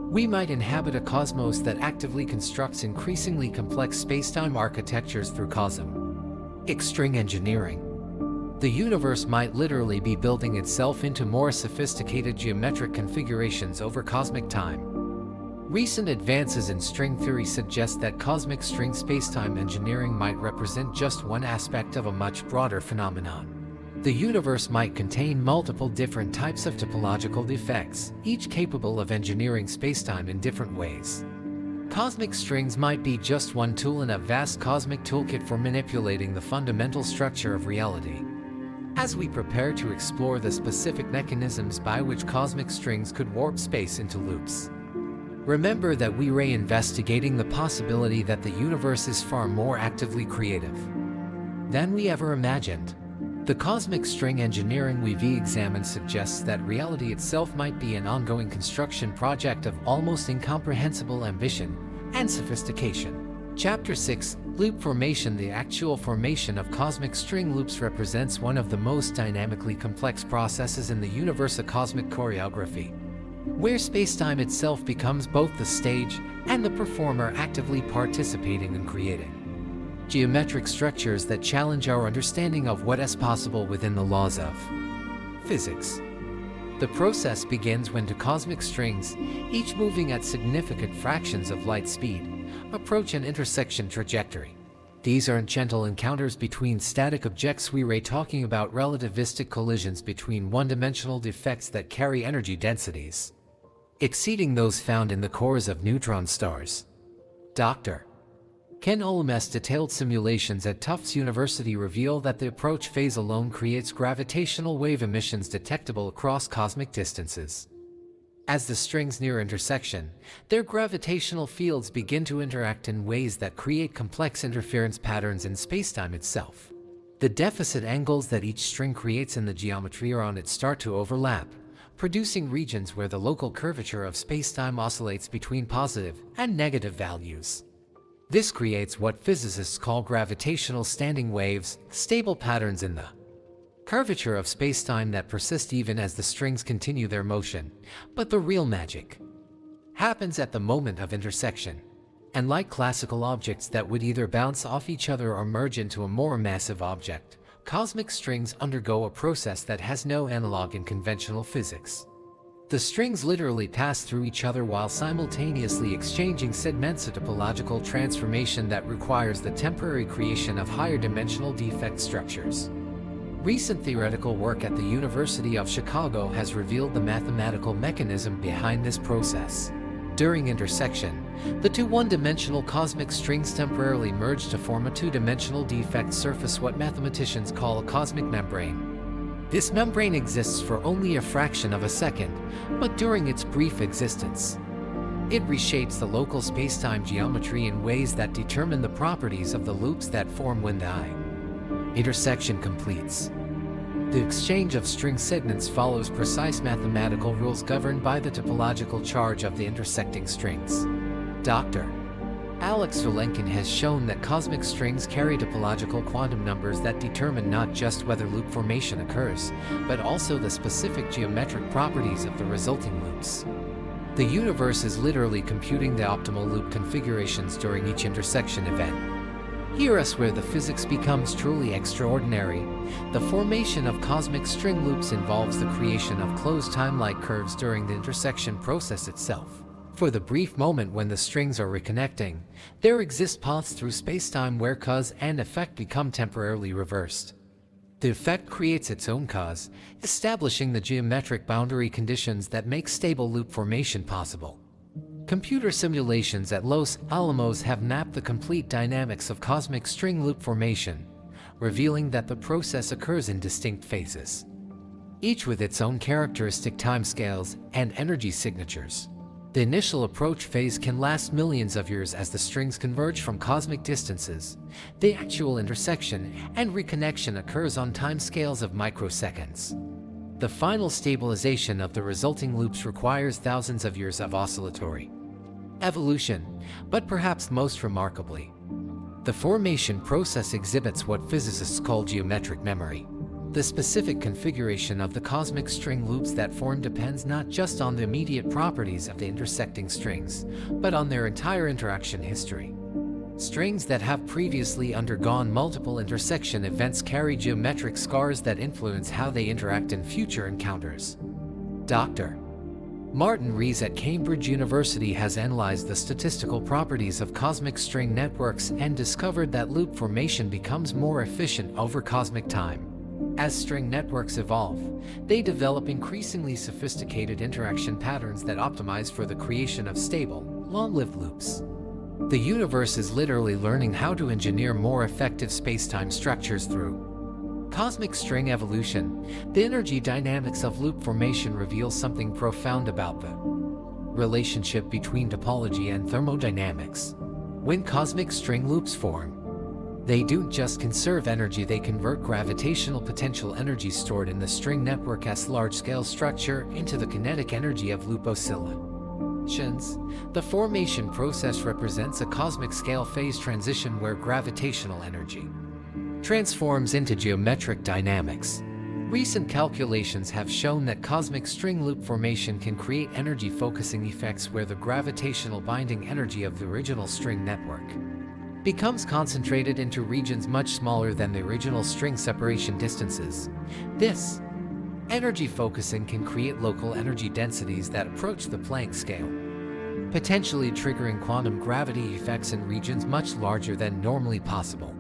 A: we might inhabit a cosmos that actively constructs increasingly complex spacetime architectures through cosmic string engineering. The universe might literally be building itself into more sophisticated geometric configurations over cosmic time. Recent advances in string theory suggest that cosmic string spacetime engineering might represent just one aspect of a much broader phenomenon. The universe might contain multiple different types of topological defects, each capable of engineering spacetime in different ways. Cosmic strings might be just one tool in a vast cosmic toolkit for manipulating the fundamental structure of reality. As we prepare to explore the specific mechanisms by which cosmic strings could warp space into loops, remember that we're investigating the possibility that the universe is far more actively creative than we ever imagined. The cosmic string engineering we've examined suggests that reality itself might be an ongoing construction project of almost incomprehensible ambition and sophistication. Chapter 6, Loop Formation. The actual formation of cosmic string loops represents one of the most dynamically complex processes in the universe, a cosmic choreography, where spacetime itself becomes both the stage and the performer actively participating in creating geometric structures that challenge our understanding of what is possible within the laws of physics. The process begins when two cosmic strings, each moving at significant fractions of light speed, approach an intersection trajectory. These aren't gentle encounters between static objects. We're talking about relativistic collisions between one-dimensional defects that carry energy densities exceeding those found in the cores of neutron stars. Dr. Kibbe's detailed simulations at Tufts University reveal that the approach phase alone creates gravitational wave emissions detectable across cosmic distances. As the strings near intersection, their gravitational fields begin to interact in ways that create complex interference patterns in spacetime itself. The deficit angles that each string creates in the geometry around it start to overlap, producing regions where the local curvature of spacetime oscillates between positive and negative values. This creates what physicists call gravitational standing waves, stable patterns in the curvature of spacetime that persist even as the strings continue their motion. But the real magic happens at the moment of intersection. And like classical objects that would either bounce off each other or merge into a more massive object, cosmic strings undergo a process that has no analog in conventional physics. The strings literally pass through each other while simultaneously exchanging segments, a topological transformation that requires the temporary creation of higher dimensional defect structures. Recent theoretical work at the University of Chicago has revealed the mathematical mechanism behind this process. During intersection, the two one-dimensional cosmic strings temporarily merge to form a two-dimensional defect surface, what mathematicians call a cosmic membrane. This membrane exists for only a fraction of a second, but during its brief existence, it reshapes the local spacetime geometry in ways that determine the properties of the loops that form when the intersection completes. The exchange of string segments follows precise mathematical rules governed by the topological charge of the intersecting strings. Dr. Alex Vilenkin has shown that cosmic strings carry topological quantum numbers that determine not just whether loop formation occurs, but also the specific geometric properties of the resulting loops. The universe is literally computing the optimal loop configurations during each intersection event. Here is where the physics becomes truly extraordinary. The formation of cosmic string loops involves the creation of closed time-like curves during the intersection process itself. For the brief moment when the strings are reconnecting, there exist paths through spacetime where cause and effect become temporarily reversed. The effect creates its own cause, establishing the geometric boundary conditions that make stable loop formation possible. Computer simulations at Los Alamos have mapped the complete dynamics of cosmic string loop formation, revealing that the process occurs in distinct phases, each with its own characteristic timescales and energy signatures. The initial approach phase can last millions of years as the strings converge from cosmic distances. The actual intersection and reconnection occurs on timescales of microseconds. The final stabilization of the resulting loops requires thousands of years of oscillatory evolution, but perhaps most remarkably, the formation process exhibits what physicists call geometric memory. The specific configuration of the cosmic string loops that form depends not just on the immediate properties of the intersecting strings, but on their entire interaction history. Strings that have previously undergone multiple intersection events carry geometric scars that influence how they interact in future encounters. Dr. Martin Rees at Cambridge University has analyzed the statistical properties of cosmic string networks and discovered that loop formation becomes more efficient over cosmic time. As string networks evolve, they develop increasingly sophisticated interaction patterns that optimize for the creation of stable, long-lived loops. The universe is literally learning how to engineer more effective spacetime structures through cosmic string evolution. The energy dynamics of loop formation reveal something profound about the relationship between topology and thermodynamics. When cosmic string loops form, they don't just conserve energy, they convert gravitational potential energy stored in the string network as large-scale structure into the kinetic energy of loop oscillations. The formation process represents a cosmic scale phase transition where gravitational energy transforms into geometric dynamics. Recent calculations have shown that cosmic string loop formation can create energy focusing effects where the gravitational binding energy of the original string network becomes concentrated into regions much smaller than the original string separation distances. This energy focusing can create local energy densities that approach the Planck scale, potentially triggering quantum gravity effects in regions much larger than normally possible.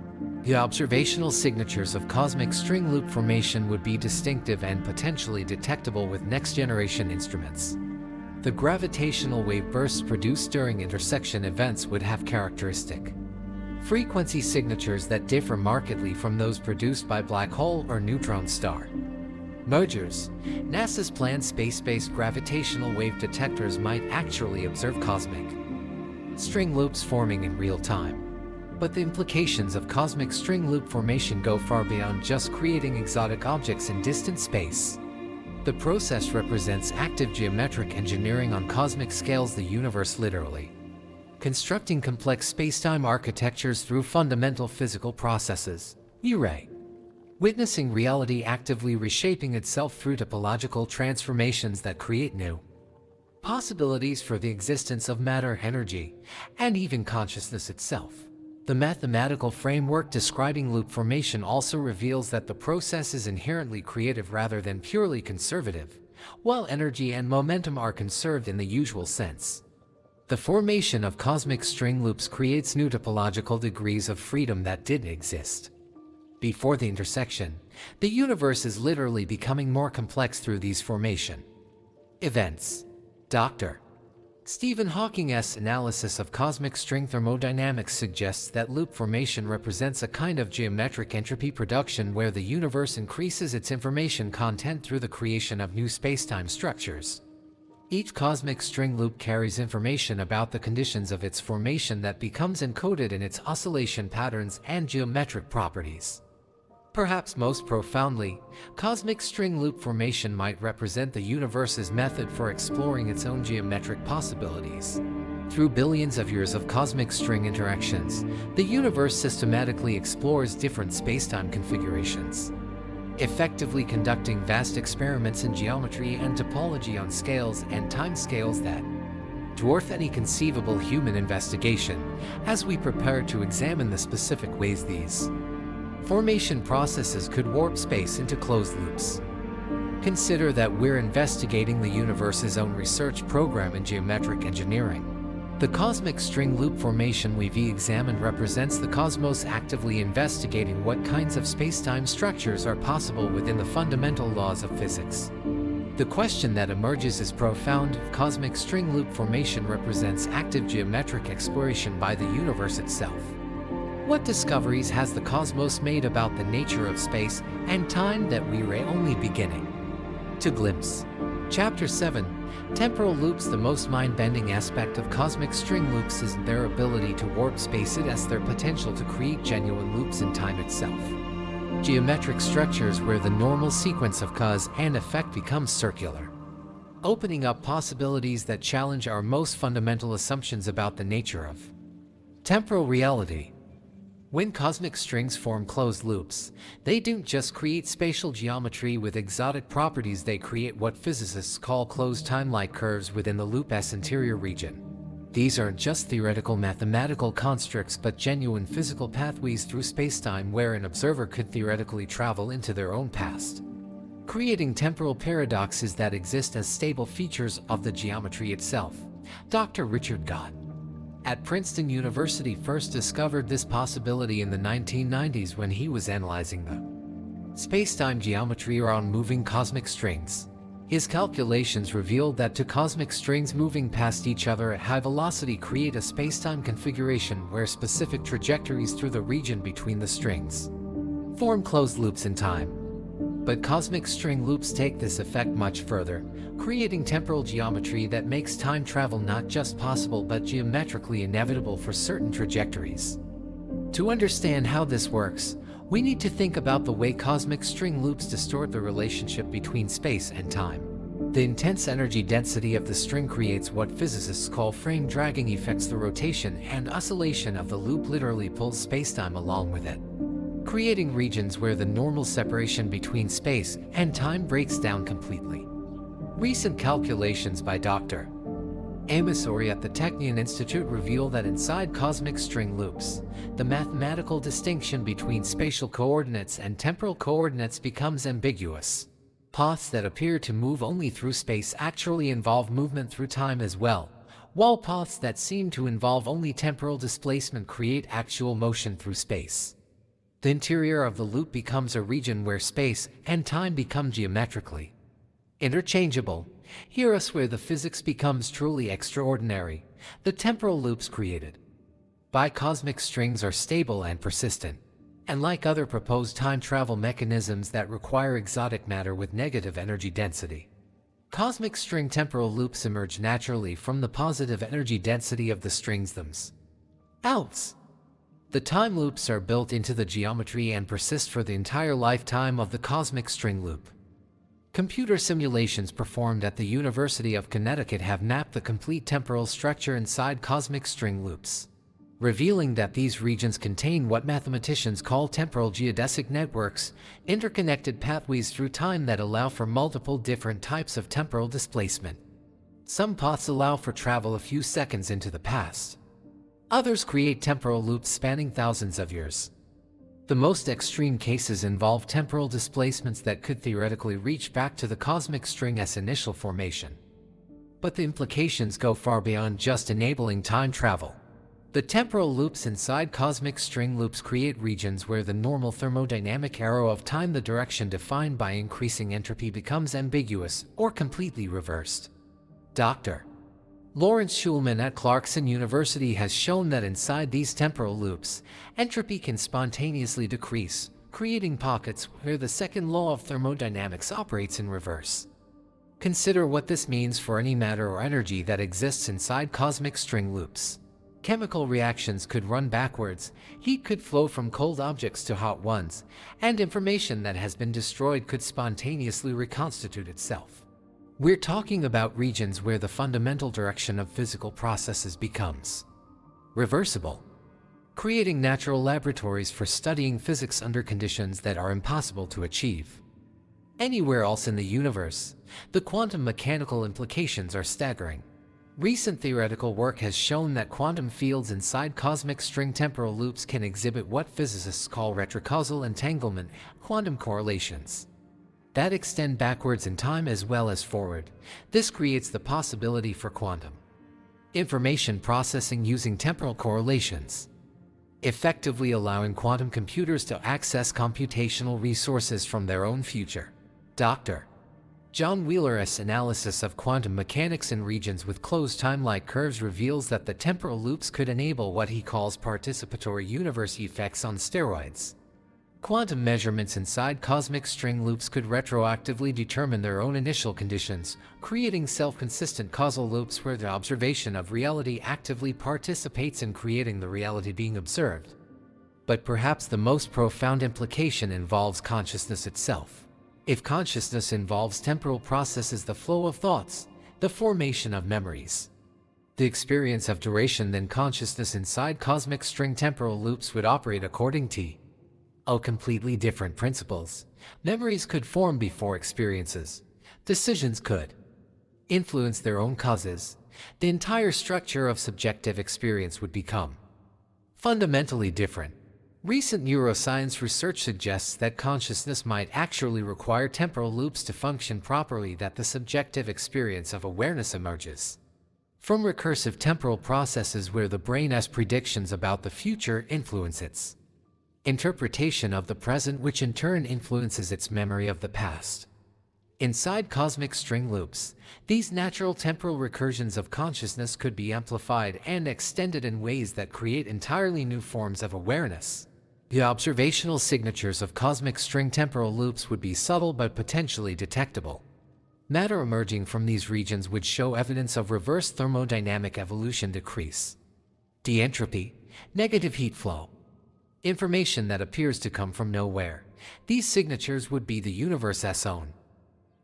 A: The observational signatures of cosmic string loop formation would be distinctive and potentially detectable with next-generation instruments. The gravitational wave bursts produced during intersection events would have characteristic frequency signatures that differ markedly from those produced by black hole or neutron star mergers. NASA's planned space-based gravitational wave detectors might actually observe cosmic string loops forming in real time. But the implications of cosmic string loop formation go far beyond just creating exotic objects in distant space. The process represents active geometric engineering on cosmic scales, the universe literally constructing complex spacetime architectures through fundamental physical processes. Witnessing reality actively reshaping itself through topological transformations that create new possibilities for the existence of matter, energy, and even consciousness itself. The mathematical framework describing loop formation also reveals that the process is inherently creative rather than purely conservative, while energy and momentum are conserved in the usual sense. The formation of cosmic string loops creates new topological degrees of freedom that didn't exist Before the intersection, the universe is literally becoming more complex through these formation events. Dr. Stephen Hawking's analysis of cosmic string thermodynamics suggests that loop formation represents a kind of geometric entropy production where the universe increases its information content through the creation of new spacetime structures. Each cosmic string loop carries information about the conditions of its formation that becomes encoded in its oscillation patterns and geometric properties. Perhaps most profoundly, cosmic string loop formation might represent the universe's method for exploring its own geometric possibilities. Through billions of years of cosmic string interactions, the universe systematically explores different spacetime configurations, effectively conducting vast experiments in geometry and topology on scales and timescales that dwarf any conceivable human investigation, as we prepare to examine the specific ways these formation processes could warp space into closed loops. Consider that we're investigating the universe's own research program in geometric engineering. The cosmic string loop formation we've examined represents the cosmos actively investigating what kinds of spacetime structures are possible within the fundamental laws of physics. The question that emerges is profound. Cosmic string loop formation represents active geometric exploration by the universe itself. What discoveries has the cosmos made about the nature of space and time that we're only beginning to glimpse? Chapter 7. Temporal loops. The most mind-bending aspect of cosmic string loops is their ability to warp space. It has their potential to create genuine loops in time itself. Geometric structures where the normal sequence of cause and effect becomes circular, opening up possibilities that challenge our most fundamental assumptions about the nature of temporal reality. When cosmic strings form closed loops, they don't just create spatial geometry with exotic properties, they create what physicists call closed time-like curves within the loop's interior region. These aren't just theoretical mathematical constructs but genuine physical pathways through spacetime where an observer could theoretically travel into their own past, creating temporal paradoxes that exist as stable features of the geometry itself. Dr. Richard Gott at Princeton University first discovered this possibility in the 1990s when he was analyzing the spacetime geometry around moving cosmic strings. His calculations revealed that two cosmic strings moving past each other at high velocity create a spacetime configuration where specific trajectories through the region between the strings form closed loops in time. But cosmic string loops take this effect much further, creating temporal geometry that makes time travel not just possible but geometrically inevitable for certain trajectories. To understand how this works, we need to think about the way cosmic string loops distort the relationship between space and time. The intense energy density of the string creates what physicists call frame dragging effects. The rotation and oscillation of the loop literally pulls spacetime along with it, creating regions where the normal separation between space and time breaks down completely. Recent calculations by Dr. Amos Ori at the Technion Institute reveal that inside cosmic string loops, the mathematical distinction between spatial coordinates and temporal coordinates becomes ambiguous. Paths that appear to move only through space actually involve movement through time as well, while paths that seem to involve only temporal displacement create actual motion through space. The interior of the loop becomes a region where space and time become geometrically interchangeable. Here's where the physics becomes truly extraordinary. The temporal loops created by cosmic strings are stable and persistent, and like other proposed time travel mechanisms that require exotic matter with negative energy density, cosmic string temporal loops emerge naturally from the positive energy density of the strings themselves. The time loops are built into the geometry and persist for the entire lifetime of the cosmic string loop. Computer simulations performed at the University of Connecticut have mapped the complete temporal structure inside cosmic string loops, revealing that these regions contain what mathematicians call temporal geodesic networks, interconnected pathways through time that allow for multiple different types of temporal displacement. Some paths allow for travel a few seconds into the past. Others create temporal loops spanning thousands of years. The most extreme cases involve temporal displacements that could theoretically reach back to the cosmic string's initial formation. But the implications go far beyond just enabling time travel. The temporal loops inside cosmic string loops create regions where the normal thermodynamic arrow of time, the direction defined by increasing entropy, becomes ambiguous or completely reversed. Dr. Lawrence Schulman at Clarkson University has shown that inside these temporal loops, entropy can spontaneously decrease, creating pockets where the second law of thermodynamics operates in reverse. Consider what this means for any matter or energy that exists inside cosmic string loops. Chemical reactions could run backwards, heat could flow from cold objects to hot ones, and information that has been destroyed could spontaneously reconstitute itself. We're talking about regions where the fundamental direction of physical processes becomes reversible, creating natural laboratories for studying physics under conditions that are impossible to achieve anywhere else in the universe. The quantum mechanical implications are staggering. Recent theoretical work has shown that quantum fields inside cosmic string temporal loops can exhibit what physicists call retrocausal entanglement, quantum correlations that extend backwards in time as well as forward. This creates the possibility for quantum information processing using temporal correlations, effectively allowing quantum computers to access computational resources from their own future. Dr. John Wheeler's analysis of quantum mechanics in regions with closed time-like curves reveals that the temporal loops could enable what he calls participatory universe effects on steroids. Quantum measurements inside cosmic string loops could retroactively determine their own initial conditions, creating self-consistent causal loops where the observation of reality actively participates in creating the reality being observed. But perhaps the most profound implication involves consciousness itself. If consciousness involves temporal processes, the flow of thoughts, the formation of memories, the experience of duration, then consciousness inside cosmic string temporal loops would operate according to completely different principles. Memories could form before experiences. Decisions could influence their own causes. The entire structure of subjective experience would become fundamentally different. Recent neuroscience research suggests that consciousness might actually require temporal loops to function properly, that the subjective experience of awareness emerges from recursive temporal processes where the brain's predictions about the future influence its interpretation of the present, which in turn influences its memory of the past. Inside cosmic string loops, these natural temporal recursions of consciousness could be amplified and extended in ways that create entirely new forms of awareness. The observational signatures of cosmic string temporal loops would be subtle but potentially detectable. Matter emerging from these regions would show evidence of reverse thermodynamic evolution decrease. De-entropy, negative heat flow, information that appears to come from nowhere. These signatures would be the universe's own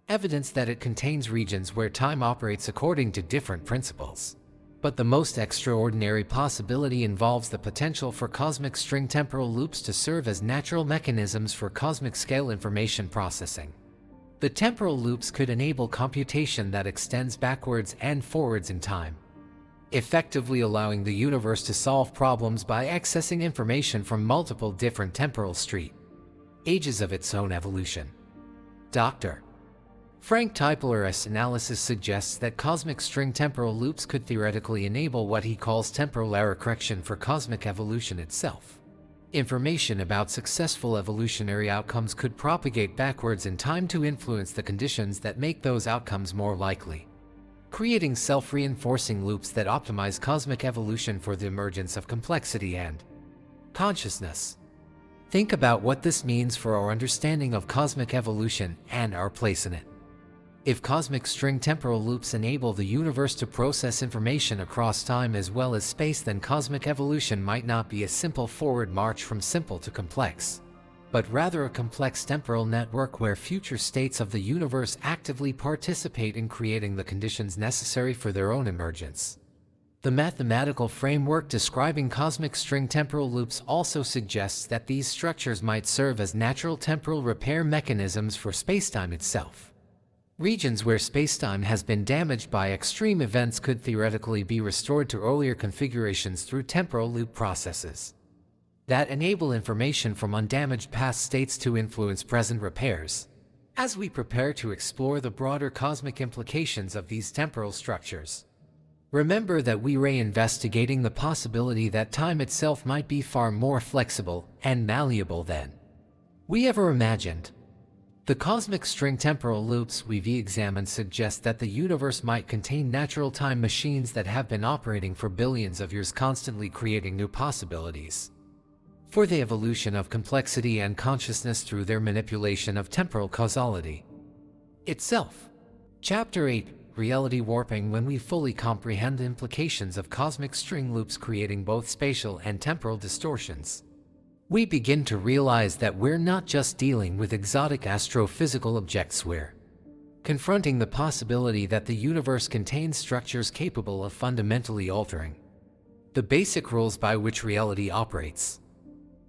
A: evidence that it contains regions where time operates according to different principles. But the most extraordinary possibility involves the potential for cosmic string temporal loops to serve as natural mechanisms for cosmic scale information processing. The temporal loops could enable computation that extends backwards and forwards in time, effectively allowing the universe to solve problems by accessing information from multiple different temporal ages of its own evolution. Dr. Frank Tipler's analysis suggests that cosmic string temporal loops could theoretically enable what he calls temporal error correction for cosmic evolution itself. Information about successful evolutionary outcomes could propagate backwards in time to influence the conditions that make those outcomes more likely, creating self-reinforcing loops that optimize cosmic evolution for the emergence of complexity and consciousness. Think about what this means for our understanding of cosmic evolution and our place in it. If cosmic string temporal loops enable the universe to process information across time as well as space, then cosmic evolution might not be a simple forward march from simple to complex, but rather a complex temporal network where future states of the universe actively participate in creating the conditions necessary for their own emergence. The mathematical framework describing cosmic string temporal loops also suggests that these structures might serve as natural temporal repair mechanisms for spacetime itself. Regions where spacetime has been damaged by extreme events could theoretically be restored to earlier configurations through temporal loop processes that enable information from undamaged past states to influence present repairs. As we prepare to explore the broader cosmic implications of these temporal structures, Remember that we were investigating the possibility that time itself might be far more flexible and malleable than we ever imagined. The cosmic string temporal loops we've examined suggest that the universe might contain natural time machines that have been operating for billions of years, constantly creating new possibilities for the evolution of complexity and consciousness through their manipulation of temporal causality itself. Chapter 8: Reality Warping. When we fully comprehend the implications of cosmic string loops creating both spatial and temporal distortions, we begin to realize that we're not just dealing with exotic astrophysical objects, we're confronting the possibility that the universe contains structures capable of fundamentally altering the basic rules by which reality operates,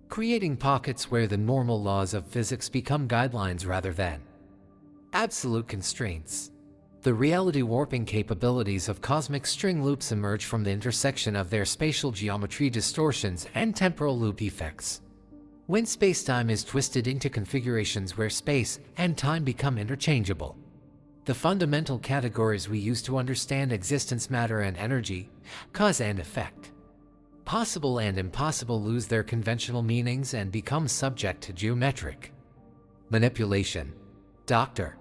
A: creating pockets where the normal laws of physics become guidelines rather than absolute constraints. The reality warping capabilities of cosmic string loops emerge from the intersection of their spatial geometry distortions and temporal loop defects. When spacetime is twisted into configurations where space and time become interchangeable, the fundamental categories we use to understand existence, matter and energy, cause and effect, possible and impossible, lose their conventional meanings and become subject to geometric manipulation. Dr.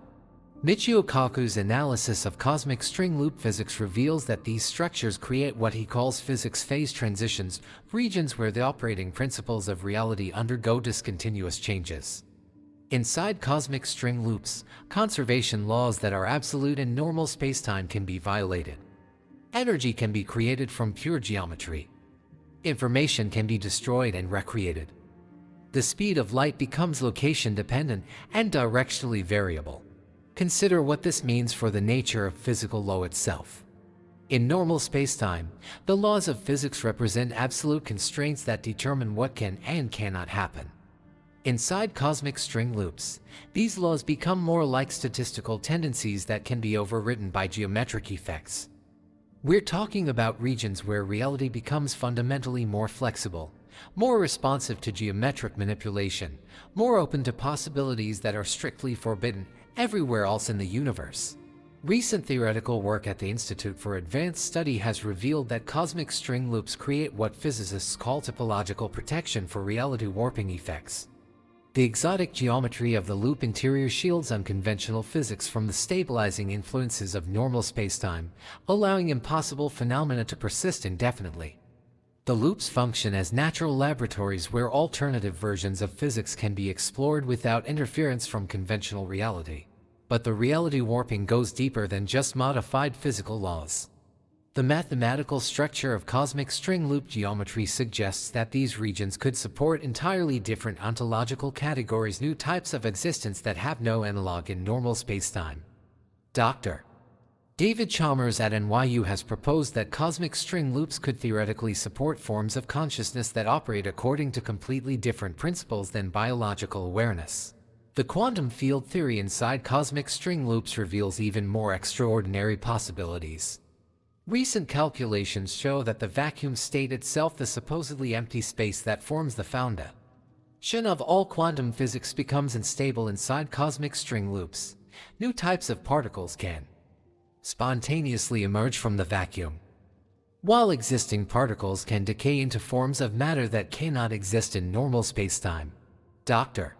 A: Michio Kaku's analysis of cosmic string loop physics reveals that these structures create what he calls physics phase transitions, regions where the operating principles of reality undergo discontinuous changes. Inside cosmic string loops, conservation laws that are absolute in normal spacetime can be violated. Energy can be created from pure geometry. Information can be destroyed and recreated. The speed of light becomes location-dependent and directionally variable. Consider what this means for the nature of physical law itself. In normal spacetime, the laws of physics represent absolute constraints that determine what can and cannot happen. Inside cosmic string loops, these laws become more like statistical tendencies that can be overridden by geometric effects. We're talking about regions where reality becomes fundamentally more flexible, more responsive to geometric manipulation, more open to possibilities that are strictly forbidden everywhere else in the universe. Recent theoretical work at the Institute for Advanced Study has revealed that cosmic string loops create what physicists call topological protection for reality warping effects. The exotic geometry of the loop interior shields unconventional physics from the stabilizing influences of normal spacetime, allowing impossible phenomena to persist indefinitely. The loops function as natural laboratories where alternative versions of physics can be explored without interference from conventional reality. But the reality warping goes deeper than just modified physical laws. The mathematical structure of cosmic string loop geometry suggests that these regions could support entirely different ontological categories, new types of existence that have no analog in normal spacetime. Dr. David Chalmers at NYU has proposed that cosmic string loops could theoretically support forms of consciousness that operate according to completely different principles than biological awareness. The quantum field theory inside cosmic string loops reveals even more extraordinary possibilities. Recent calculations show that the vacuum state itself, the supposedly empty space that forms the foundation of all quantum physics, becomes unstable inside cosmic string loops. New types of particles can spontaneously emerge from the vacuum, while existing particles can decay into forms of matter that cannot exist in normal spacetime. Dr.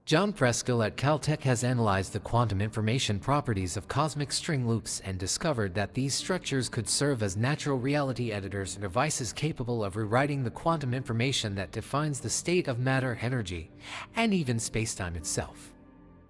A: John Preskill at Caltech has analyzed the quantum information properties of cosmic string loops and discovered that these structures could serve as natural reality editors and devices capable of rewriting the quantum information that defines the state of matter, energy, and even spacetime itself.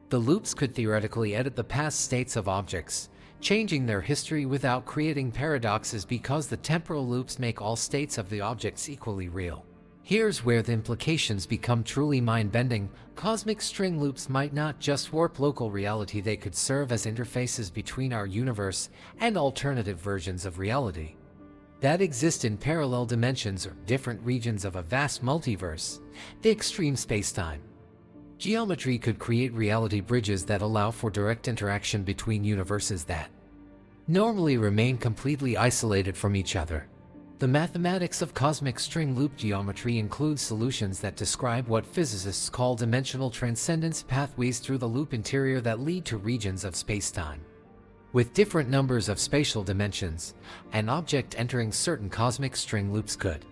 A: The loops could theoretically edit the past states of objects, changing their history without creating paradoxes because the temporal loops make all states of the objects equally real. Here's where the implications become truly mind-bending. Cosmic string loops might not just warp local reality, they could serve as interfaces between our universe and alternative versions of reality that exist in parallel dimensions or different regions of a vast multiverse. The extreme spacetime geometry could create reality bridges that allow for direct interaction between universes that normally remain completely isolated from each other. The mathematics of cosmic string loop geometry includes solutions that describe what physicists call dimensional transcendence, pathways through the loop interior that lead to regions of spacetime With different numbers of spatial dimensions, an object entering certain cosmic string loops could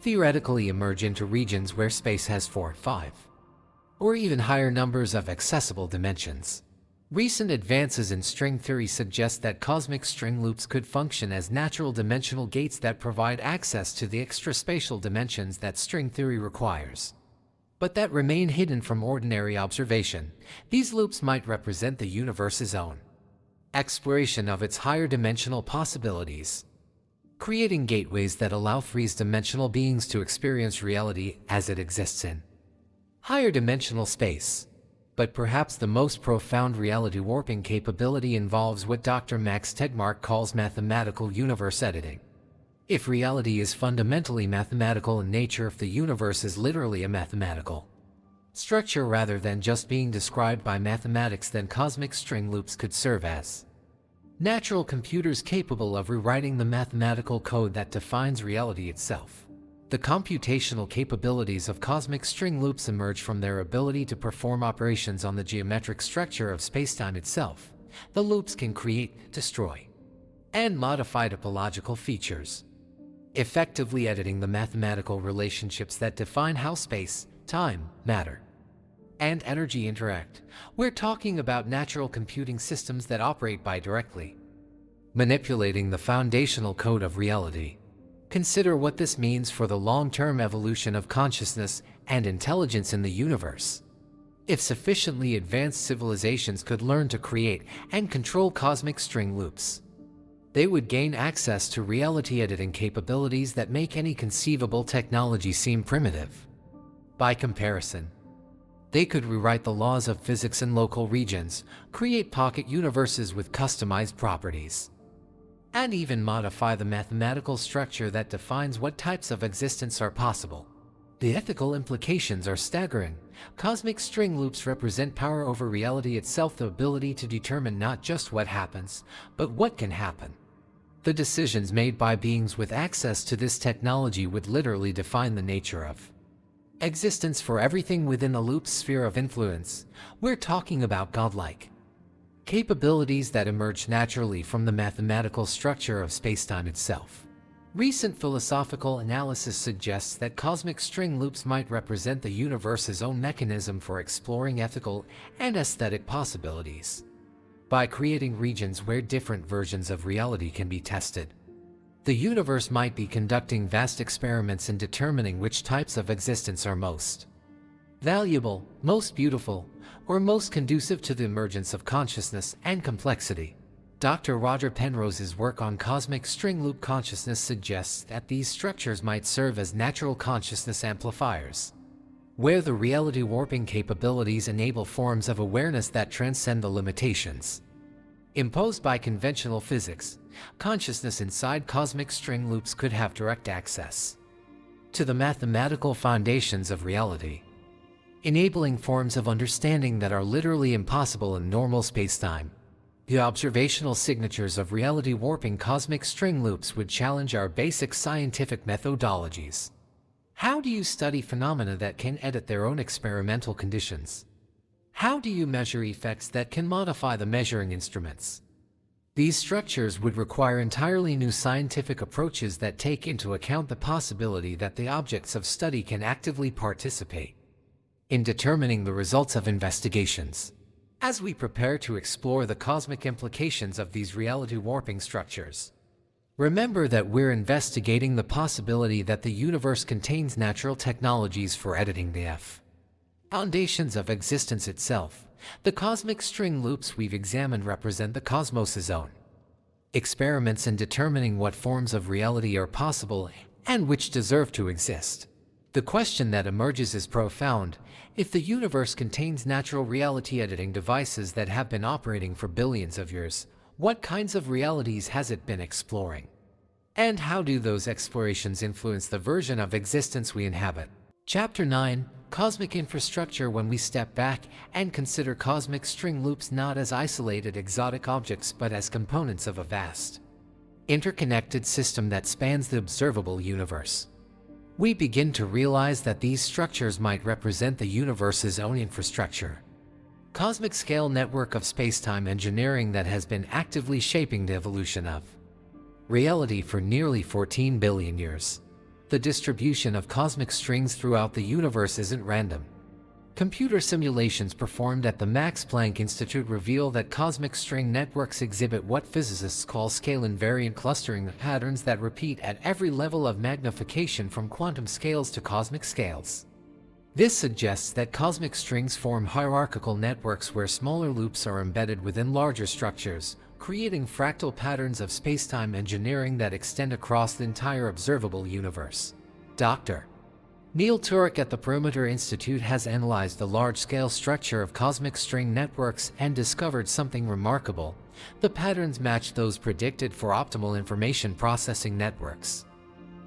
A: theoretically emerge into regions where space has 4, 5, or even higher numbers of accessible dimensions. Recent advances in string theory suggest that cosmic string loops could function as natural dimensional gates that provide access to the extra spatial dimensions that string theory requires, but that remain hidden from ordinary observation. These loops might represent the universe's own exploration of its higher dimensional possibilities, creating gateways that allow three-dimensional beings to experience reality as it exists in higher dimensional space. But perhaps the most profound reality warping capability involves what Dr. Max Tegmark calls mathematical universe editing. If reality is fundamentally mathematical in nature, if the universe is literally a mathematical structure rather than just being described by mathematics, then cosmic string loops could serve as natural computers capable of rewriting the mathematical code that defines reality itself. The computational capabilities of cosmic string loops emerge from their ability to perform operations on the geometric structure of spacetime itself. The loops can create, destroy, and modify topological features, effectively editing the mathematical relationships that define how space, time, matter, and energy interact. We're talking about natural computing systems that operate by directly manipulating the foundational code of reality. Consider what this means for the long-term evolution of consciousness and intelligence in the universe. If sufficiently advanced civilizations could learn to create and control cosmic string loops, they would gain access to reality editing capabilities that make any conceivable technology seem primitive. By comparison, they could rewrite the laws of physics in local regions, create pocket universes with customized properties, and even modify the mathematical structure that defines what types of existence are possible. The ethical implications are staggering. Cosmic string loops represent power over reality itself, the ability to determine not just what happens, but what can happen. The decisions made by beings with access to this technology would literally define the nature of existence for everything within the loop's sphere of influence. We're talking about godlike capabilities that emerge naturally from the mathematical structure of spacetime itself. Recent philosophical analysis suggests that cosmic string loops might represent the universe's own mechanism for exploring ethical and aesthetic possibilities. By creating regions where different versions of reality can be tested, the universe might be conducting vast experiments in determining which types of existence are most valuable, most beautiful, or most conducive to the emergence of consciousness and complexity. Dr. Roger Penrose's work on cosmic string loop consciousness suggests that these structures might serve as natural consciousness amplifiers, where the reality warping capabilities enable forms of awareness that transcend the limitations imposed by conventional physics. Consciousness inside cosmic string loops could have direct access to the mathematical foundations of reality, enabling forms of understanding that are literally impossible in normal spacetime. The observational signatures of reality warping cosmic string loops would challenge our basic scientific methodologies. How do you study phenomena that can edit their own experimental conditions? How do you measure effects that can modify the measuring instruments? These structures would require entirely new scientific approaches that take into account the possibility that the objects of study can actively participate in determining the results of investigations. As we prepare to explore the cosmic implications of these reality warping structures, remember that we're investigating the possibility that the universe contains natural technologies for editing the foundations of existence itself. The cosmic string loops we've examined represent the cosmos's own experiments in determining what forms of reality are possible and which deserve to exist. The question that emerges is profound. If the universe contains natural reality editing devices that have been operating for billions of years, what kinds of realities has it been exploring? And how do those explorations influence the version of existence we inhabit? Chapter 9. Cosmic Infrastructure. When we step back and consider cosmic string loops not as isolated exotic objects but as components of a vast, interconnected system that spans the observable universe, we begin to realize that these structures might represent the universe's own infrastructure. cosmic scale network of spacetime engineering that has been actively shaping the evolution of reality for nearly 14 billion years. The distribution of cosmic strings throughout the universe isn't random. Computer simulations performed at the Max Planck Institute reveal that cosmic string networks exhibit what physicists call scale-invariant clustering patterns that repeat at every level of magnification from quantum scales to cosmic scales. This suggests that cosmic strings form hierarchical networks where smaller loops are embedded within larger structures, creating fractal patterns of spacetime engineering that extend across the entire observable universe. Dr. Neil Turek at the Perimeter Institute has analyzed the large-scale structure of cosmic string networks and discovered something remarkable. The patterns match those predicted for optimal information processing networks.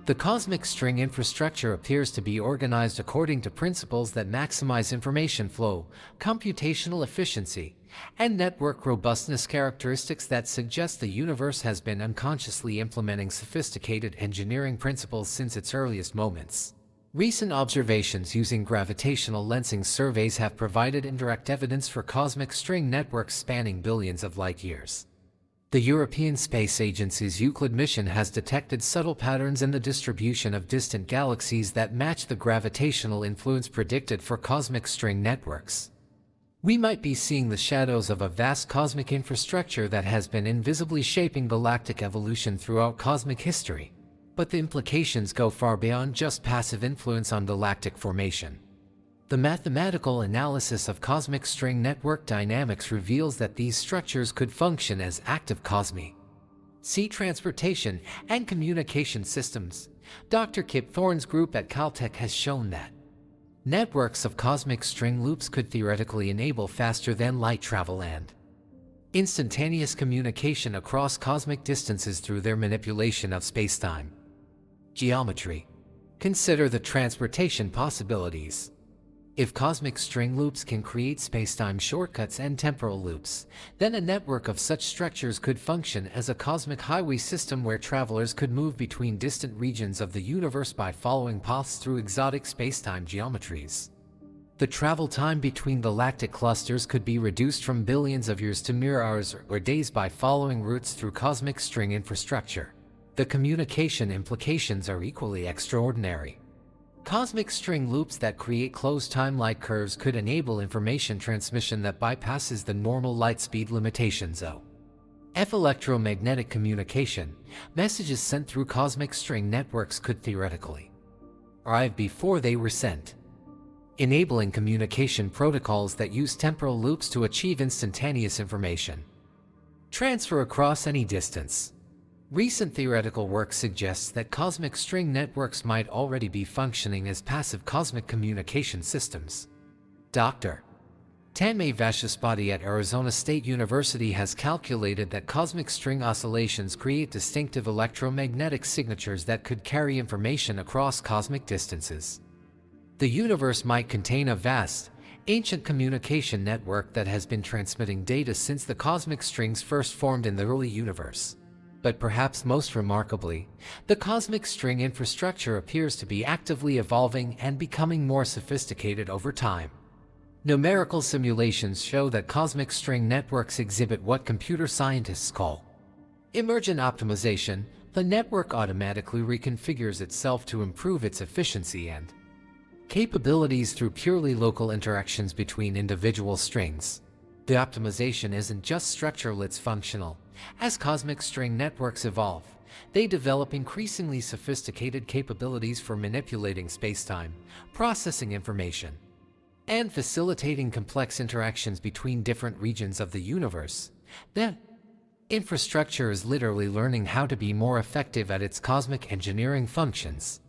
A: The cosmic string infrastructure appears to be organized according to principles that maximize information flow, computational efficiency, and network robustness, characteristics that suggest the universe has been unconsciously implementing sophisticated engineering principles since its earliest moments. Recent observations using gravitational lensing surveys have provided indirect evidence for cosmic string networks spanning billions of light years. The European Space Agency's Euclid mission has detected subtle patterns in the distribution of distant galaxies that match the gravitational influence predicted for cosmic string networks. We might be seeing the shadows of a vast cosmic infrastructure that has been invisibly shaping galactic evolution throughout cosmic history. But the implications go far beyond just passive influence on galactic formation. The mathematical analysis of cosmic string network dynamics reveals that these structures could function as active cosmic sea transportation and communication systems. Dr. Kip Thorne's group at Caltech has shown that networks of cosmic string loops could theoretically enable faster-than-light travel and instantaneous communication across cosmic distances through their manipulation of spacetime geometry. Consider the transportation possibilities. If cosmic string loops can create spacetime shortcuts and temporal loops, then a network of such structures could function as a cosmic highway system where travelers could move between distant regions of the universe by following paths through exotic spacetime geometries. The travel time between galactic clusters could be reduced from billions of years to mere hours or days by following routes through cosmic string infrastructure. The communication implications are equally extraordinary. Cosmic string loops that create closed time-light curves could enable information transmission that bypasses the normal light speed limitations of electromagnetic communication. Messages sent through cosmic string networks could theoretically arrive before they were sent, enabling communication protocols that use temporal loops to achieve instantaneous information transfer across any distance. Recent theoretical work suggests that cosmic string networks might already be functioning as passive cosmic communication systems. Dr. Tanmay Vashaspati at Arizona State University has calculated that cosmic string oscillations create distinctive electromagnetic signatures that could carry information across cosmic distances. The universe might contain a vast, ancient communication network that has been transmitting data since the cosmic strings first formed in the early universe. But perhaps most remarkably, the cosmic string infrastructure appears to be actively evolving and becoming more sophisticated over time. Numerical simulations show that cosmic string networks exhibit what computer scientists call emergent optimization. The network automatically reconfigures itself to improve its efficiency and capabilities through purely local interactions between individual strings. The optimization isn't just structural, it's functional. As cosmic string networks evolve, they develop increasingly sophisticated capabilities for manipulating spacetime, processing information, and facilitating complex interactions between different regions of the universe. That infrastructure is literally learning how to be more effective at its cosmic engineering functions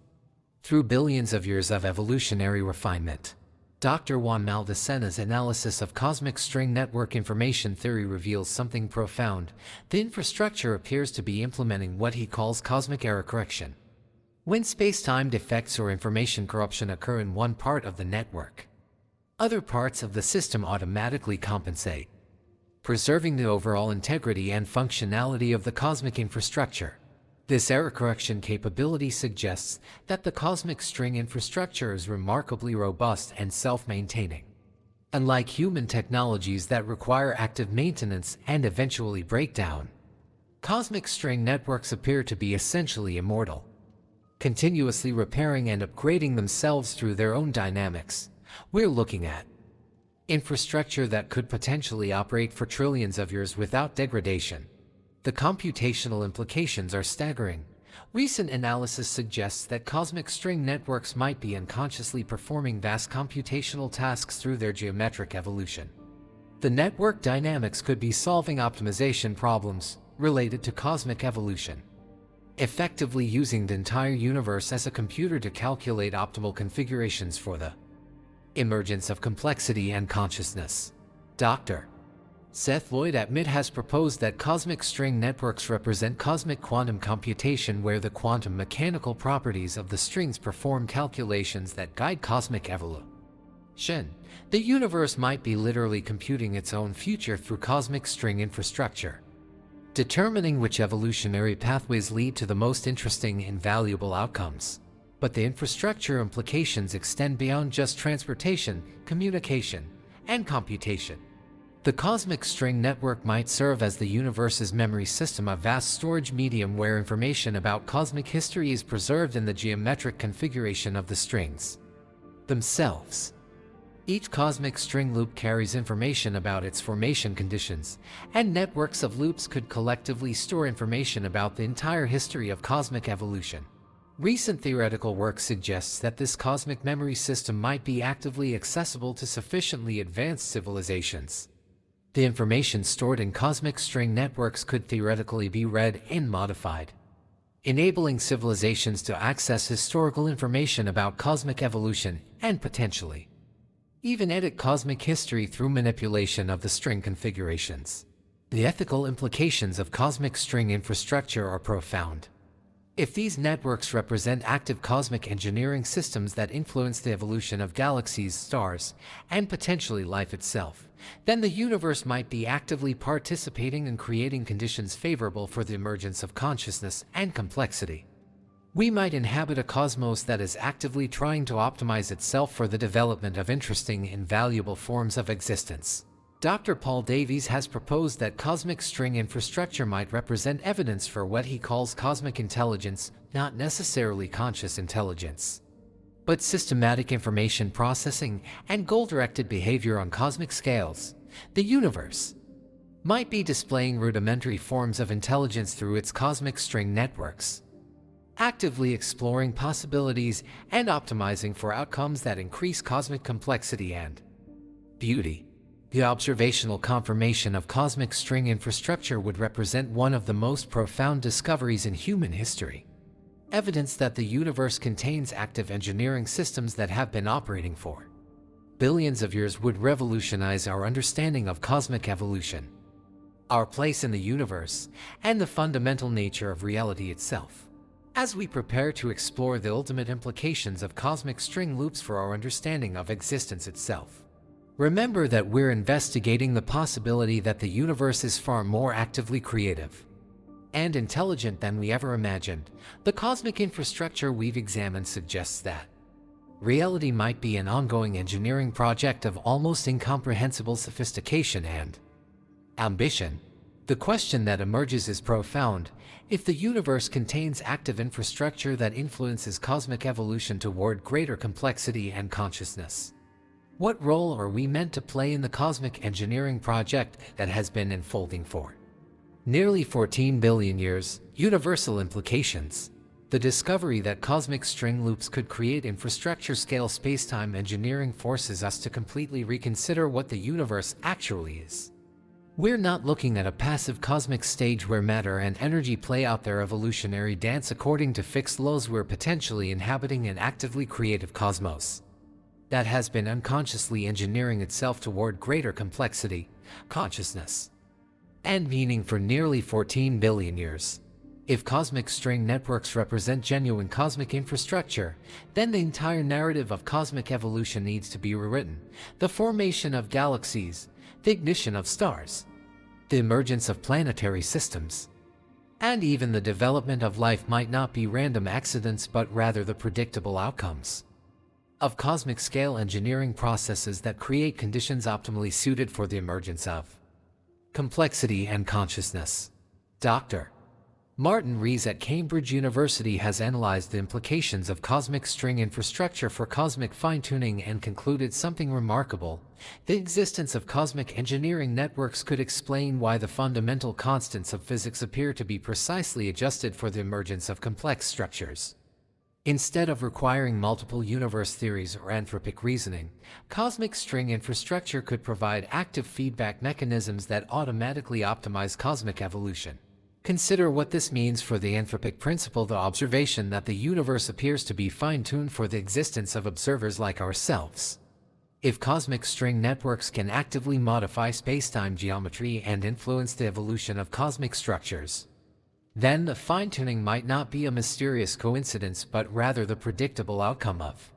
A: through billions of years of evolutionary refinement. Dr. Juan Maldacena's analysis of cosmic string network information theory reveals something profound. The infrastructure appears to be implementing what he calls cosmic error correction. When spacetime defects or information corruption occur in one part of the network, other parts of the system automatically compensate, preserving the overall integrity and functionality of the cosmic infrastructure. This error correction capability suggests that the cosmic string infrastructure is remarkably robust and self-maintaining. Unlike human technologies that require active maintenance and eventually break down, cosmic string networks appear to be essentially immortal, continuously repairing and upgrading themselves through their own dynamics. We're looking at infrastructure that could potentially operate for trillions of years without degradation. The computational implications are staggering. Recent analysis suggests that cosmic string networks might be unconsciously performing vast computational tasks through their geometric evolution. The network dynamics could be solving optimization problems related to cosmic evolution, effectively using the entire universe as a computer to calculate optimal configurations for the emergence of complexity and consciousness. Dr. Seth Lloyd at MIT has proposed that cosmic string networks represent cosmic quantum computation, where the quantum mechanical properties of the strings perform calculations that guide cosmic evolution. The universe might be literally computing its own future through cosmic string infrastructure, determining which evolutionary pathways lead to the most interesting and valuable outcomes. But the infrastructure implications extend beyond just transportation, communication, and computation. The cosmic string network might serve as the universe's memory system, a vast storage medium where information about cosmic history is preserved in the geometric configuration of the strings themselves. Each cosmic string loop carries information about its formation conditions, and networks of loops could collectively store information about the entire history of cosmic evolution. Recent theoretical work suggests that this cosmic memory system might be actively accessible to sufficiently advanced civilizations. The information stored in cosmic string networks could theoretically be read and modified, enabling civilizations to access historical information about cosmic evolution and potentially even edit cosmic history through manipulation of the string configurations. The ethical implications of cosmic string infrastructure are profound. If these networks represent active cosmic engineering systems that influence the evolution of galaxies, stars, and potentially life itself, then the universe might be actively participating in creating conditions favorable for the emergence of consciousness and complexity. We might inhabit a cosmos that is actively trying to optimize itself for the development of interesting and valuable forms of existence. Dr. Paul Davies has proposed that cosmic string infrastructure might represent evidence for what he calls cosmic intelligence, not necessarily conscious intelligence, but systematic information processing and goal-directed behavior on cosmic scales. The universe might be displaying rudimentary forms of intelligence through its cosmic string networks, actively exploring possibilities and optimizing for outcomes that increase cosmic complexity and beauty. The observational confirmation of cosmic string infrastructure would represent one of the most profound discoveries in human history. Evidence that the universe contains active engineering systems that have been operating for billions of years would revolutionize our understanding of cosmic evolution, our place in the universe, and the fundamental nature of reality itself. As we prepare to explore the ultimate implications of cosmic string loops for our understanding of existence itself, remember that we're investigating the possibility that the universe is far more actively creative and intelligent than we ever imagined. The cosmic infrastructure we've examined suggests that reality might be an ongoing engineering project of almost incomprehensible sophistication and ambition. The question that emerges is profound. If the universe contains active infrastructure that influences cosmic evolution toward greater complexity and consciousness, what role are we meant to play in the cosmic engineering project that has been unfolding for nearly 14 billion years? Universal implications. The discovery that cosmic string loops could create infrastructure-scale spacetime engineering forces us to completely reconsider what the universe actually is. We're not looking at a passive cosmic stage where matter and energy play out their evolutionary dance according to fixed laws. We're potentially inhabiting an actively creative cosmos that has been unconsciously engineering itself toward greater complexity, consciousness, and meaning for nearly 14 billion years. If cosmic string networks represent genuine cosmic infrastructure, then the entire narrative of cosmic evolution needs to be rewritten. The formation of galaxies, the ignition of stars, the emergence of planetary systems, and even the development of life might not be random accidents but rather the predictable outcomes of cosmic scale engineering processes that create conditions optimally suited for the emergence of complexity and consciousness. Dr. Martin Rees at Cambridge University has analyzed the implications of cosmic string infrastructure for cosmic fine-tuning and concluded something remarkable. The existence of cosmic engineering networks could explain why the fundamental constants of physics appear to be precisely adjusted for the emergence of complex structures. Instead of requiring multiple universe theories or anthropic reasoning, cosmic string infrastructure could provide active feedback mechanisms that automatically optimize cosmic evolution. Consider what this means for the anthropic principle, the observation that the universe appears to be fine-tuned for the existence of observers like ourselves. If cosmic string networks can actively modify spacetime geometry and influence the evolution of cosmic structures, then the fine-tuning might not be a mysterious coincidence but rather the predictable outcome of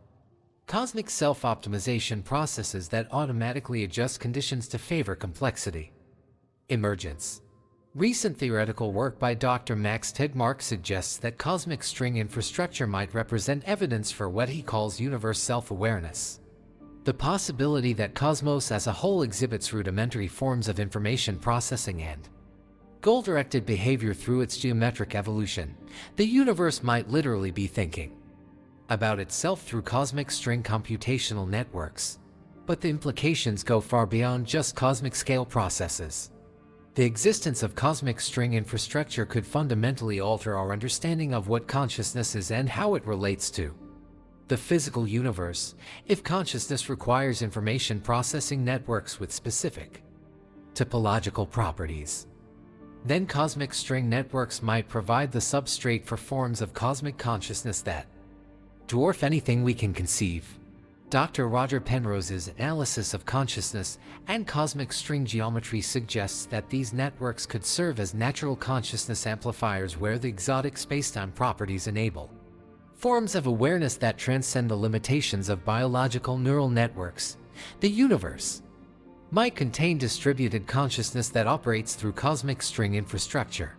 A: cosmic self-optimization processes that automatically adjust conditions to favor complexity. Emergence. Recent theoretical work by Dr. Max Tegmark suggests that cosmic string infrastructure might represent evidence for what he calls universe self-awareness. The possibility that cosmos as a whole exhibits rudimentary forms of information processing and goal-directed behavior through its geometric evolution. The universe might literally be thinking about itself through cosmic string computational networks. But the implications go far beyond just cosmic scale processes. The existence of cosmic string infrastructure could fundamentally alter our understanding of what consciousness is and how it relates to the physical universe. If consciousness requires information processing networks with specific topological properties, then cosmic string networks might provide the substrate for forms of cosmic consciousness that dwarf anything we can conceive. Dr. Roger Penrose's analysis of consciousness and cosmic string geometry suggests that these networks could serve as natural consciousness amplifiers where the exotic spacetime properties enable forms of awareness that transcend the limitations of biological neural networks. The universe might contain distributed consciousness that operates through cosmic string infrastructure,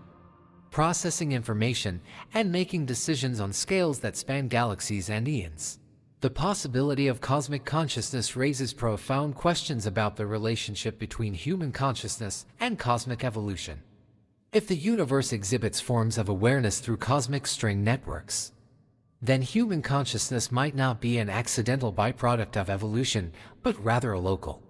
A: processing information and making decisions on scales that span galaxies and eons. The possibility of cosmic consciousness raises profound questions about the relationship between human consciousness and cosmic evolution. If the universe exhibits forms of awareness through cosmic string networks, then human consciousness might not be an accidental byproduct of evolution, but rather a local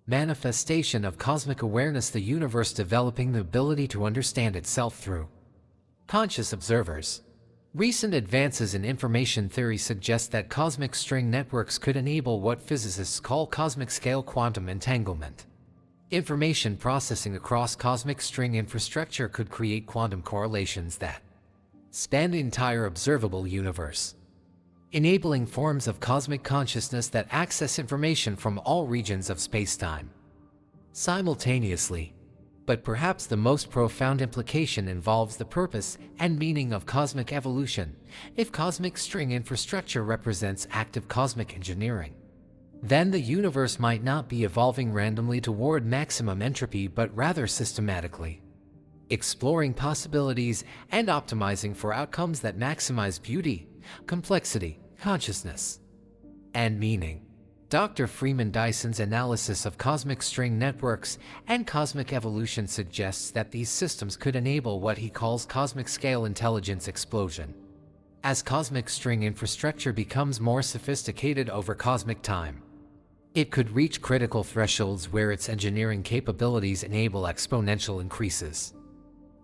A: manifestation of cosmic awareness, the universe developing the ability to understand itself through conscious observers. Recent advances in information theory suggest that cosmic string networks could enable what physicists call cosmic scale quantum entanglement. Information processing across cosmic string infrastructure could create quantum correlations that span the entire observable universe, enabling forms of cosmic consciousness that access information from all regions of spacetime simultaneously. But perhaps the most profound implication involves the purpose and meaning of cosmic evolution. If cosmic string infrastructure represents active cosmic engineering, then the universe might not be evolving randomly toward maximum entropy but rather systematically exploring possibilities and optimizing for outcomes that maximize beauty, complexity, consciousness, and meaning. Dr. Freeman Dyson's analysis of cosmic string networks and cosmic evolution suggests that these systems could enable what he calls cosmic scale intelligence explosion. As cosmic string infrastructure becomes more sophisticated over cosmic time, it could reach critical thresholds where its engineering capabilities enable exponential increases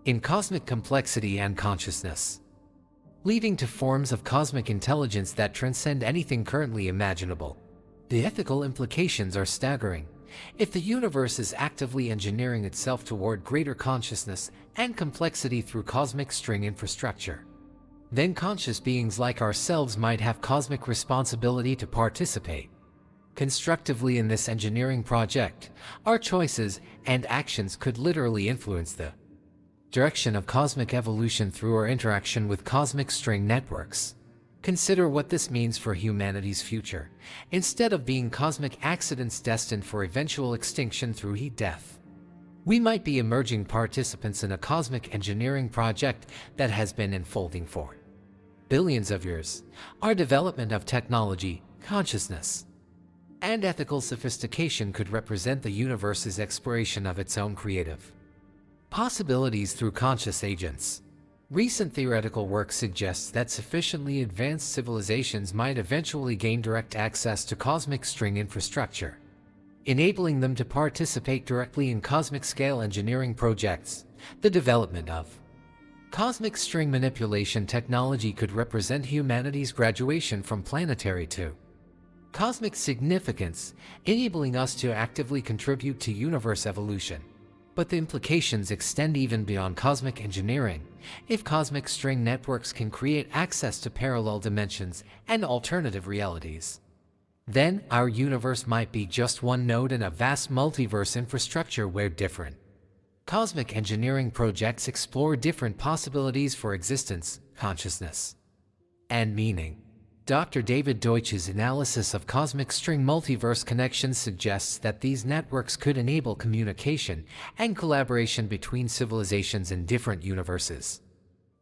A: in cosmic complexity and consciousness, leading to forms of cosmic intelligence that transcend anything currently imaginable. The ethical implications are staggering. If the universe is actively engineering itself toward greater consciousness and complexity through cosmic string infrastructure, then conscious beings like ourselves might have cosmic responsibility to participate constructively in this engineering project. Our choices and actions could literally influence the direction of cosmic evolution through our interaction with cosmic string networks. Consider what this means for humanity's future. Instead of being cosmic accidents destined for eventual extinction through heat death, we might be emerging participants in a cosmic engineering project that has been unfolding for billions of years. Our development of technology, consciousness, and ethical sophistication could represent the universe's exploration of its own creative possibilities through conscious agents. Recent theoretical work suggests that sufficiently advanced civilizations might eventually gain direct access to cosmic string infrastructure, enabling them to participate directly in cosmic-scale engineering projects. The development of cosmic string manipulation technology could represent humanity's graduation from planetary to cosmic significance, enabling us to actively contribute to universe evolution. But the implications extend even beyond cosmic engineering. If cosmic string networks can create access to parallel dimensions and alternative realities, then our universe might be just one node in a vast multiverse infrastructure where different cosmic engineering projects explore different possibilities for existence, consciousness, and meaning. Dr. David Deutsch's analysis of cosmic string multiverse connections suggests that these networks could enable communication and collaboration between civilizations in different universes,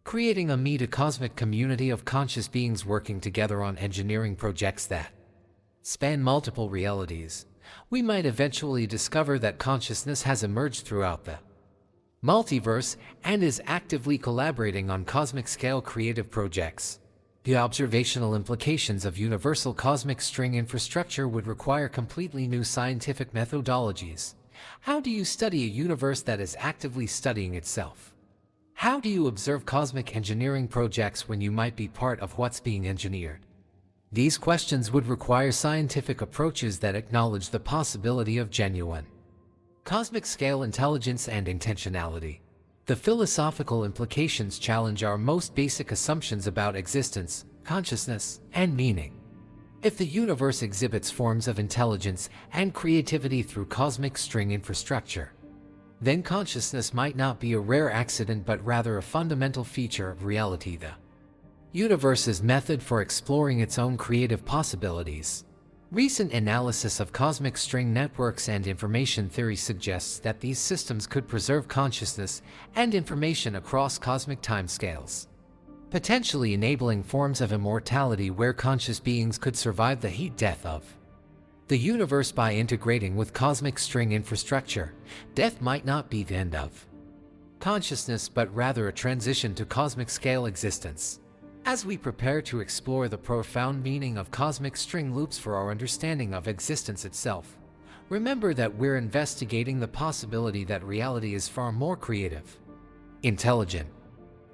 A: creating a meta-cosmic community of conscious beings working together on engineering projects that span multiple realities. We might eventually discover that consciousness has emerged throughout the multiverse and is actively collaborating on cosmic-scale creative projects. The observational implications of universal cosmic string infrastructure would require completely new scientific methodologies. How do you study a universe that is actively studying itself? How do you observe cosmic engineering projects when you might be part of what's being engineered? These questions would require scientific approaches that acknowledge the possibility of genuine cosmic-scale intelligence and intentionality. The philosophical implications challenge our most basic assumptions about existence, consciousness, and meaning. If the universe exhibits forms of intelligence and creativity through cosmic string infrastructure, then consciousness might not be a rare accident but rather a fundamental feature of reality, the universe's method for exploring its own creative possibilities. Recent analysis of cosmic string networks and information theory suggests that these systems could preserve consciousness and information across cosmic timescales, potentially enabling forms of immortality where conscious beings could survive the heat death of the universe by integrating with cosmic string infrastructure. Death might not be the end of consciousness but rather a transition to cosmic scale existence. As we prepare to explore the profound meaning of cosmic string loops for our understanding of existence itself, remember that we're investigating the possibility that reality is far more creative, intelligent,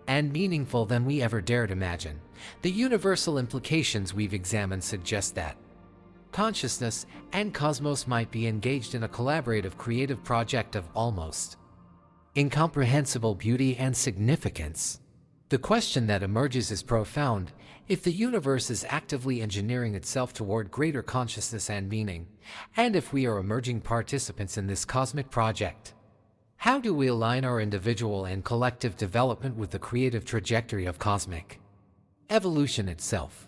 A: and meaningful than we ever dared imagine. The universal implications we've examined suggest that consciousness and cosmos might be engaged in a collaborative creative project of almost incomprehensible beauty and significance. The question that emerges is profound. If the universe is actively engineering itself toward greater consciousness and meaning, and if we are emerging participants in this cosmic project, how do we align our individual and collective development with the creative trajectory of cosmic evolution itself?